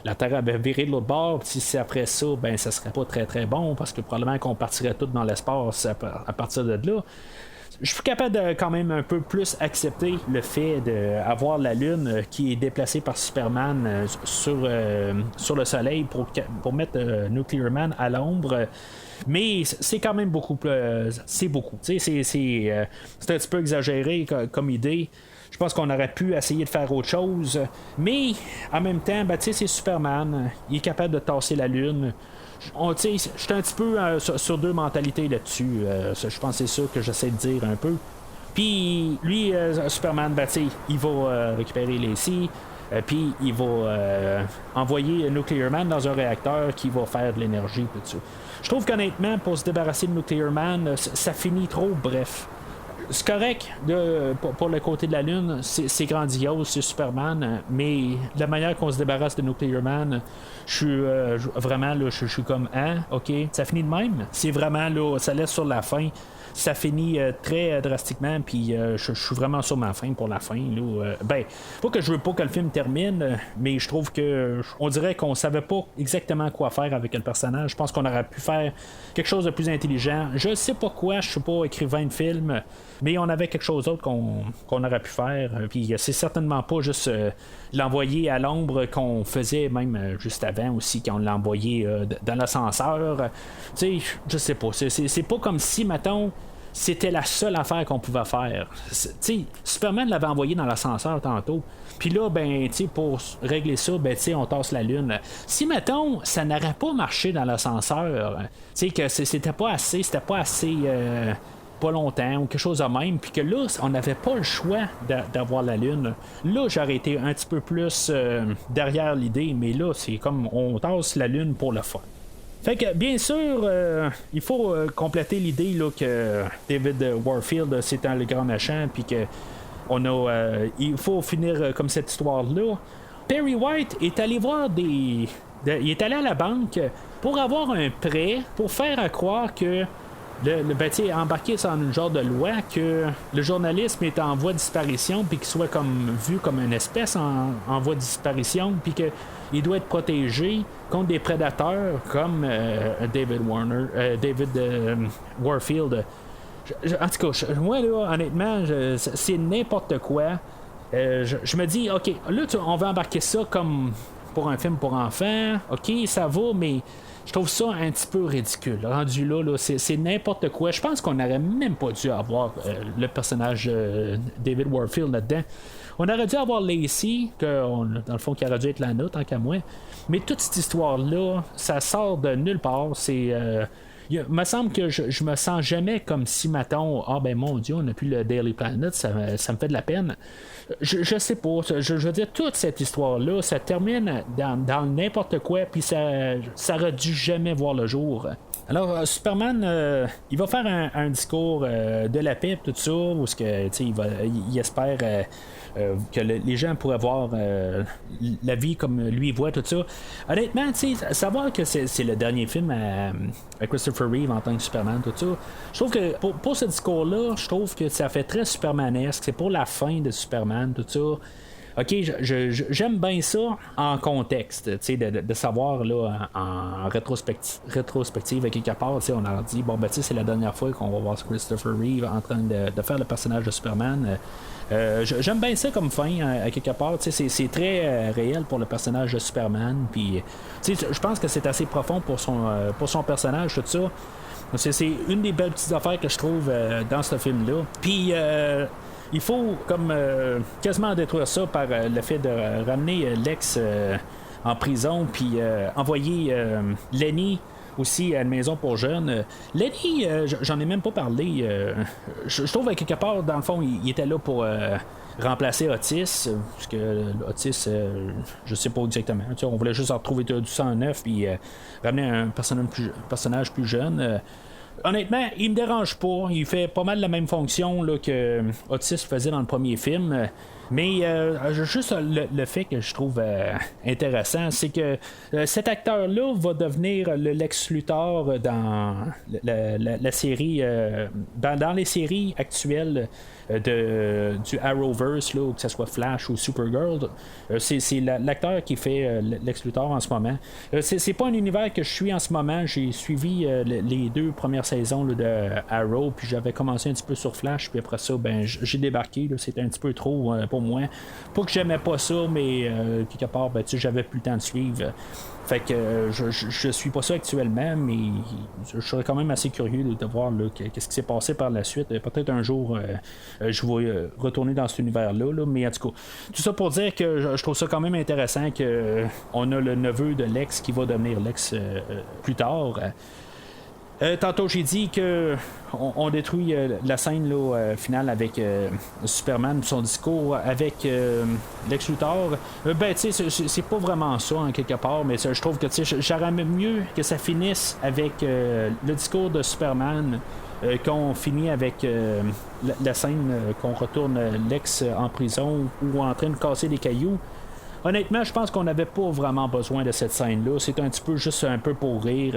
la Terre avait viré de l'autre bord. Si c'est après ça, ben ça serait pas très très bon parce que probablement qu'on partirait tout dans l'espace à partir de là. Je suis capable de quand même un peu plus accepter le fait d'avoir la Lune qui est déplacée par Superman sur le Soleil pour mettre Nuclear Man à l'ombre. Mais c'est quand même beaucoup plus. C'est beaucoup. C'est un petit peu exagéré comme idée. Je pense qu'on aurait pu essayer de faire autre chose. Mais en même temps, c'est Superman. Il est capable de tasser la Lune. Je suis un petit peu sur deux mentalités là-dessus. Je pense que c'est ça que j'essaie de dire un peu. Puis lui, Superman, il va récupérer les scies. Puis il va envoyer Nuclear Man dans un réacteur qui va faire de l'énergie. Tout ça. Je trouve qu'honnêtement, pour se débarrasser de Nuclear Man, ça finit trop bref. C'est correct pour le côté de la Lune, c'est grandiose, c'est Superman, mais la manière qu'on se débarrasse de Nuclear Man, je suis vraiment là, je suis comme ok, ça finit de même. C'est vraiment là, ça laisse sur la fin. Ça finit très drastiquement, puis je suis vraiment sur ma fin pour la fin. Là. Pas que je veux pas que le film termine, mais je trouve que on dirait qu'on savait pas exactement quoi faire avec le personnage. Je pense qu'on aurait pu faire quelque chose de plus intelligent. Je sais pas quoi, je suis pas écrivain de film, mais on avait quelque chose d'autre qu'on aurait pu faire. Puis c'est certainement pas juste l'envoyer à l'ombre qu'on faisait même juste avant aussi, quand on l'a envoyé dans l'ascenseur. Tu sais, je sais pas. C'est pas comme si, mettons, c'était la seule affaire qu'on pouvait faire. Superman l'avait envoyé dans l'ascenseur tantôt. Puis là, pour régler ça, on tasse la Lune. Si, mettons, ça n'aurait pas marché dans l'ascenseur, que c'était pas assez pas longtemps ou quelque chose de même, puis que là, on n'avait pas le choix d'avoir la Lune. Là, j'aurais été un petit peu plus derrière l'idée, mais là, c'est comme on tasse la Lune pour le fun. Fait que, bien sûr, il faut compléter l'idée là, que David Warfield, c'est le grand méchant, puis que il faut finir comme cette histoire-là. Perry White est allé voir il est allé à la banque pour avoir un prêt, pour faire croire que embarqué dans une genre de loi que le journalisme est en voie de disparition, puis qu'il soit vu comme une espèce en voie de disparition, puis qu'il doit être protégé contre des prédateurs comme David Warfield. En tout cas, moi là, honnêtement, c'est n'importe quoi. Je me dis, ok, là on va embarquer ça comme pour un film pour enfants. Ok, ça va, mais je trouve ça un petit peu ridicule. Rendu là, c'est n'importe quoi. Je pense qu'on n'aurait même pas dû avoir le personnage David Warfield là-dedans. On aurait dû avoir Lacey, dans le fond, qui aurait dû être la nôtre, tant qu'à moi. Mais toute cette histoire-là, ça sort de nulle part. Il me semble que je me sens jamais comme si, mettons, mon Dieu, on n'a plus le Daily Planet, ça me fait de la peine. Je sais pas. Je veux dire, toute cette histoire-là, ça termine dans n'importe quoi, puis ça aurait dû jamais voir le jour. Alors, Superman, il va faire un discours de la paix, tout ça, où il espère que les gens pourraient voir la vie comme lui voit, tout ça. Honnêtement, savoir que c'est le dernier film à Christopher Reeve en tant que Superman, tout ça, je trouve que pour ce discours-là, je trouve que ça fait très Supermanesque. C'est pour la fin de Superman, tout ça. OK, j'aime bien ça en contexte, de savoir là, en rétrospective à quelque part, on a dit, c'est la dernière fois qu'on va voir Christopher Reeve en train de faire le personnage de Superman. J'aime bien ça comme fin, à quelque part, c'est très réel pour le personnage de Superman, puis je pense que c'est assez profond pour son personnage, tout ça. C'est une des belles petites affaires que je trouve dans ce film-là. Puis il faut comme quasiment détruire ça par le fait de ramener Lex en prison, puis envoyer Lenny aussi à une maison pour jeunes. Lenny, j'en ai même pas parlé. Je trouve à quelque part, dans le fond, il était là pour remplacer Otis, parce que Otis, je sais pas exactement. On voulait juste en retrouver du sang neuf, puis ramener un personnage plus jeune. Honnêtement, il me dérange pas. Il fait pas mal la même fonction là, que Otis faisait dans le premier film. Mais juste le fait que je trouve intéressant, c'est que cet acteur-là va devenir le Lex Luthor dans la série, dans les séries actuelles du Arrowverse, là, que ce soit Flash ou Supergirl. C'est l'acteur qui fait Lex Luthor en ce moment. C'est pas un univers que je suis en ce moment. J'ai suivi les 2 premières saisons là, de Arrow, puis j'avais commencé un petit peu sur Flash, puis après ça, ben j'ai débarqué. C'était un petit peu trop pour moi. Pas que j'aimais pas ça, mais quelque part, ben, j'avais plus le temps de suivre. Fait que je suis pas ça actuellement, mais je serais quand même assez curieux de voir qu'est-ce qui s'est passé par la suite. Peut-être un jour je vais retourner dans cet univers-là, mais en tout cas, tout ça pour dire que je trouve ça quand même intéressant qu'on a le neveu de Lex qui va devenir Lex plus tard. Tantôt j'ai dit que on détruit la scène là, finale avec Superman, son discours avec Lex Luthor. Ben tu sais, c'est pas vraiment ça en quelque part, mais je trouve que j'aurais mieux que ça finisse avec le discours de Superman. Qu'on finit avec la scène qu'on retourne Lex en prison ou en train de casser des cailloux. Honnêtement, je pense qu'on n'avait pas vraiment besoin de cette scène-là. C'est un petit peu juste un peu pour rire,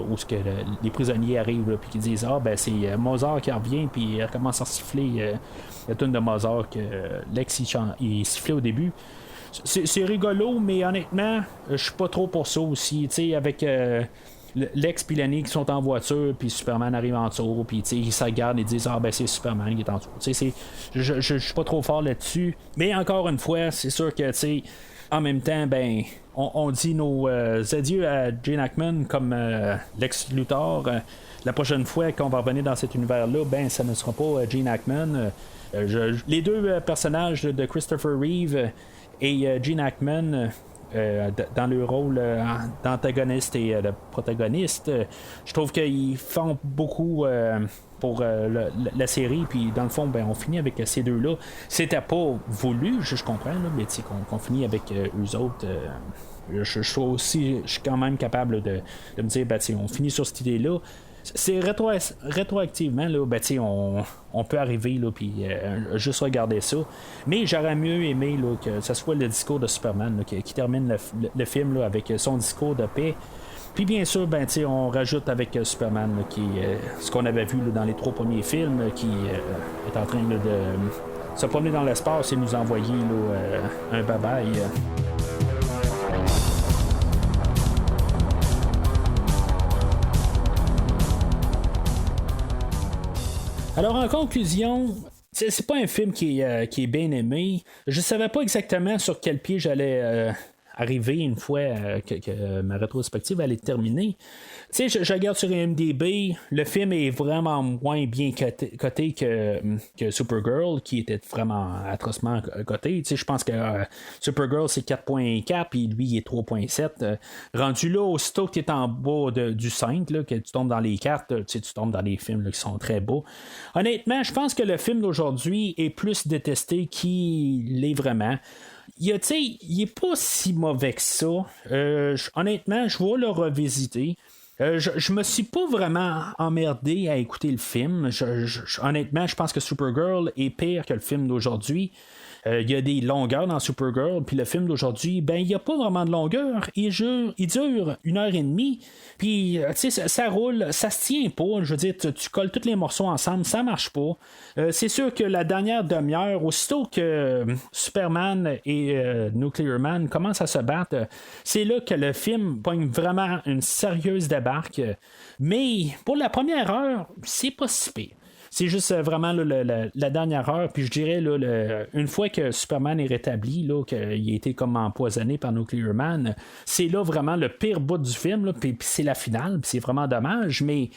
où ce que les prisonniers arrivent et qui disent ben c'est Mozart qui revient puis il commence à siffler la tune de Mozart que Lex il sifflait au début. C'est rigolo, mais honnêtement, je suis pas trop pour ça aussi. Tu sais, avec Lex et Lenny qui sont en voiture, puis Superman arrive en dessous, puis ils se regardent et disent ben c'est Superman qui est en dessous. Je suis pas trop fort là-dessus. Mais encore une fois, c'est sûr que en même temps, ben on dit nos adieux à Gene Hackman comme Lex Luthor. La prochaine fois qu'on va revenir dans cet univers-là, ben ça ne sera pas Gene Hackman. Les 2 personnages de Christopher Reeve et Gene Hackman, dans le rôle d'antagoniste et de protagoniste, je trouve qu'ils font beaucoup pour la série, puis dans le fond, ben, on finit avec ces 2-là. C'était pas voulu, je comprends, là, mais qu'on finit avec eux autres. Je suis quand même capable de me dire, ben, on finit sur cette idée-là. C'est rétroactivement, là, ben, on peut arriver là, puis juste regarder ça. Mais j'aurais mieux aimé là, que ce soit le discours de Superman là, qui termine le film là, avec son discours de paix. Puis bien sûr, ben, on rajoute avec Superman là, qui ce qu'on avait vu là, dans les 3 premiers films, qui est en train là, de se promener dans l'espace et nous envoyer là, un bye-bye. Alors en conclusion, c'est pas un film qui est bien aimé. Je savais pas exactement sur quel pied j'allais arriver une fois que ma rétrospective allait terminer. Tu sais, je regarde sur IMDb, le film est vraiment moins bien coté que Supergirl, qui était vraiment atrocement coté. Tu sais, je pense que Supergirl c'est 4.4 puis lui il est 3.7. Rendu là, aussitôt que tu es en bas du 5, là, que tu tombes dans les cartes, tu tombes dans les films là, qui sont très beaux. Honnêtement, je pense que le film d'aujourd'hui est plus détesté qu'il l'est vraiment. Il est pas si mauvais que ça. Honnêtement, je vais le revisiter. Je me suis pas vraiment emmerdé à écouter le film. Honnêtement, je pense que Supergirl est pire que le film d'aujourd'hui. Il y a des longueurs dans Supergirl, puis le film d'aujourd'hui, ben il n'y a pas vraiment de longueur. Il dure 1h30, puis tu sais, ça roule, ça se tient pas. Je veux dire, tu colles tous les morceaux ensemble, ça marche pas. C'est sûr que la dernière demi-heure, aussitôt que Superman et Nuclear Man commencent à se battre, c'est là que le film pogne vraiment une sérieuse débarque. Mais pour la première heure, c'est pas si pire. C'est juste vraiment là, la dernière heure. Puis je dirais, là, une fois que Superman est rétabli, là, qu'il a été comme empoisonné par Nuclear Man, c'est là vraiment le pire bout du film. Là, puis c'est la finale. Puis c'est vraiment dommage. Mais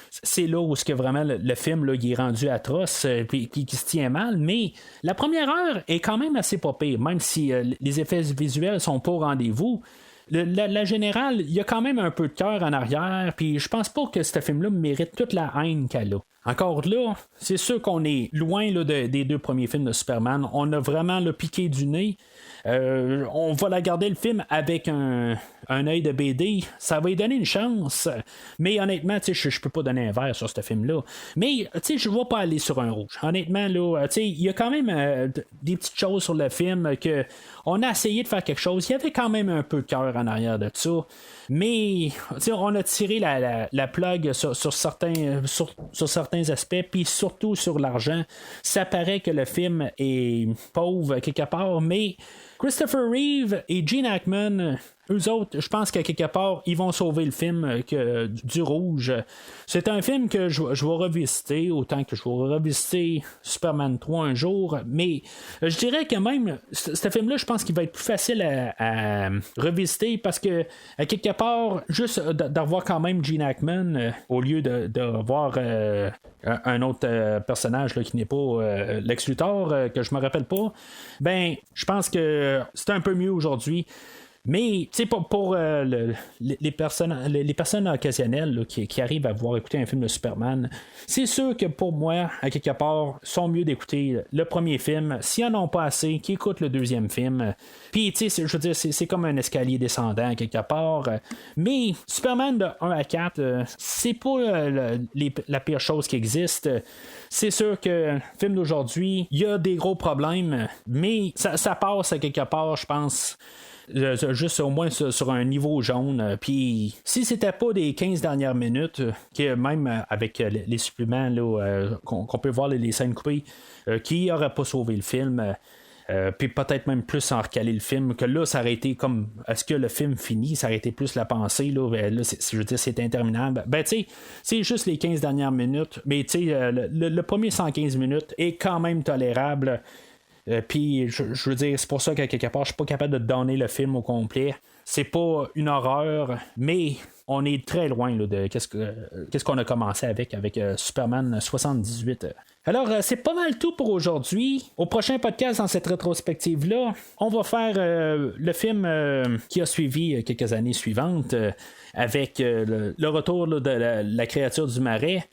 c'est là où que vraiment le film là, il est rendu atroce. Puis qui se tient mal. Mais la première heure est quand même assez pas pire. Même si les effets visuels sont pas au rendez-vous. La générale, il y a quand même un peu de cœur en arrière, puis je pense pas que ce film-là mérite toute la haine qu'elle a. encore là, c'est sûr qu'on est loin là, des 2 premiers films de Superman. On a vraiment le piqué du nez. On va la garder le film avec un œil de BD. Ça va lui donner une chance. Mais honnêtement, je peux pas donner un verre sur ce film-là. Mais je ne vais pas aller sur un rouge. Honnêtement, il y a quand même des petites choses sur le film que on a essayé de faire quelque chose. Il y avait quand même un peu de cœur en arrière de ça. Mais on a tiré la plug sur certains aspects, puis surtout sur l'argent. Ça paraît que le film est pauvre quelque part, mais Christopher Reeve et Gene Hackman, eux autres, je pense qu'à quelque part, ils vont sauver le film du rouge. C'est un film que je vais revisiter, autant que je vais revisiter Superman 3 un jour, mais je dirais que même, ce film-là, je pense qu'il va être plus facile à revisiter parce que, à quelque part, juste d'avoir quand même Gene Hackman, au lieu de voir un autre personnage là, qui n'est pas Lex Luthor, que je me rappelle pas, ben, je pense que c'est un peu mieux aujourd'hui. Mais pour les personnes occasionnelles là, qui arrivent à voir écouter un film de Superman, c'est sûr que pour moi, à quelque part, sont mieux d'écouter le premier film. S'ils en ont pas assez, qu'ils écoutent le deuxième film. Puis, je veux dire, c'est comme un escalier descendant à quelque part. Mais Superman de 1 à 4, c'est pas la pire chose qui existe. C'est sûr que le film d'aujourd'hui, il y a des gros problèmes, mais ça passe à quelque part, je pense. Juste au moins sur un niveau jaune. Puis si c'était pas des 15 dernières minutes, que même avec les suppléments là, qu'on peut voir les scènes coupées, qui n'aurait pas sauvé le film. Puis peut-être même plus en recaler le film, que là, ça aurait été comme est-ce que le film finit, ça aurait été plus la pensée, là, je veux dire, c'est interminable. Ben, tu sais, c'est juste les 15 dernières minutes, mais tu sais, le premier 115 minutes est quand même tolérable. Puis, je veux dire, c'est pour ça qu'à quelque part, je suis pas capable de donner le film au complet. C'est pas une horreur, mais on est très loin là, de qu'est-ce qu'on a commencé avec Superman 78. Alors, c'est pas mal tout pour aujourd'hui. Au prochain podcast, dans cette rétrospective-là, on va faire le film qui a suivi quelques années suivantes. Avec le retour là, de la créature du marais.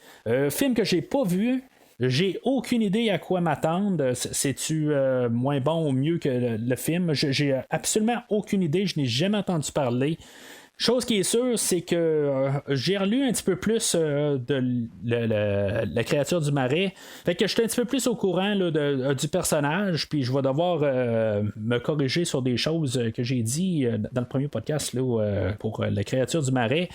Film que j'ai pas vu. J'ai aucune idée à quoi m'attendre. C'est-tu moins bon ou mieux que le film? J'ai absolument aucune idée. Je n'ai jamais entendu parler. Chose qui est sûre, c'est que j'ai relu un petit peu plus de la créature du marais. Fait que j'étais un petit peu plus au courant là, du personnage, puis je vais devoir me corriger sur des choses que j'ai dit dans le premier podcast là, pour la créature du marais.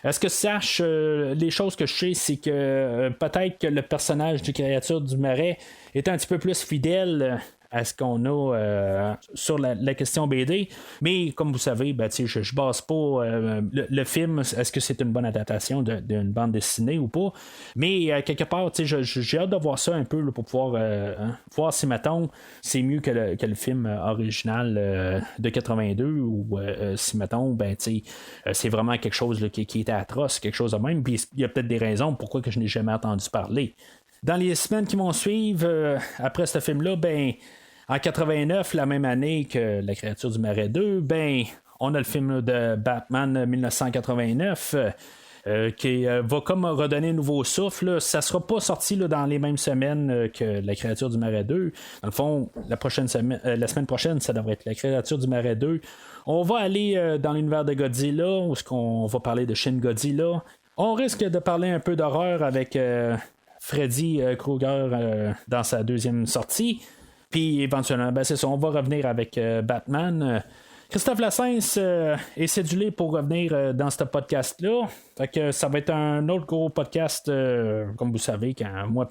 Est-ce que sache les choses que je sais, c'est que peut-être que le personnage de créature du marais est un petit peu plus fidèle à ce qu'on a sur la question BD, mais comme vous savez, ben, je base pas le film, est-ce que c'est une bonne adaptation d'une bande dessinée ou pas, mais quelque part j'ai hâte de voir ça un peu là, pour pouvoir voir si mettons c'est mieux que le film original de 82 ou si mettons ben, c'est vraiment quelque chose là, qui était atroce, quelque chose de même, puis il y a peut-être des raisons pourquoi que je n'ai jamais entendu parler. Dans les semaines qui vont suivre, après ce film-là, ben, en 89, la même année que La créature du marais 2, ben, on a le film de Batman 1989 qui va comme redonner un nouveau souffle. Ça sera pas sorti là, dans les mêmes semaines que La créature du marais 2. Dans le fond, la semaine prochaine, ça devrait être La créature du marais 2. On va aller dans l'univers de Godzilla, où on va parler de Shin Godzilla. On risque de parler un peu d'horreur avec Freddy Krueger dans sa deuxième sortie. Puis éventuellement, ben, c'est ça, on va revenir avec Batman. Christophe Lassens est cédulé pour revenir dans ce podcast-là. Fait que ça va être un autre gros podcast, comme vous savez, quand moi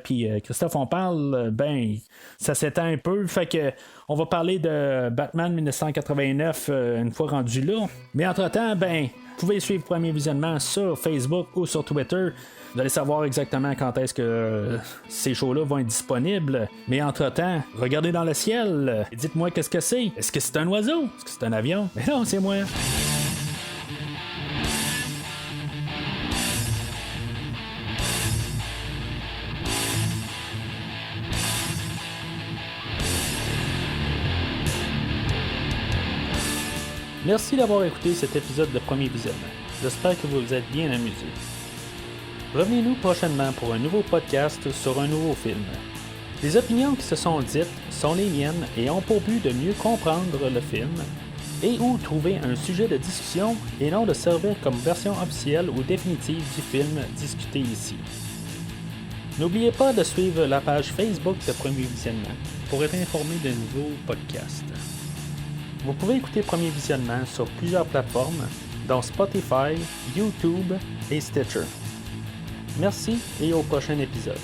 puis Christophe on parle, ben ça s'étend un peu. Fait que on va parler de Batman 1989 une fois rendu là. Mais entre-temps, ben, vous pouvez suivre Premier Visionnement sur Facebook ou sur Twitter. Vous allez savoir exactement quand est-ce que ces shows-là vont être disponibles. Mais entre-temps, regardez dans le ciel et dites-moi qu'est-ce que c'est. Est-ce que c'est un oiseau? Est-ce que c'est un avion? Mais non, c'est moi. Merci d'avoir écouté cet épisode de Premier Visionnement. J'espère que vous vous êtes bien amusés. Revenez-nous prochainement pour un nouveau podcast sur un nouveau film. Les opinions qui se sont dites sont les miennes et ont pour but de mieux comprendre le film et ou trouver un sujet de discussion et non de servir comme version officielle ou définitive du film discuté ici. N'oubliez pas de suivre la page Facebook de Premier Visionnement pour être informé de nouveaux podcasts. Vous pouvez écouter Premier Visionnement sur plusieurs plateformes, dont Spotify, YouTube et Stitcher. Merci et au prochain épisode.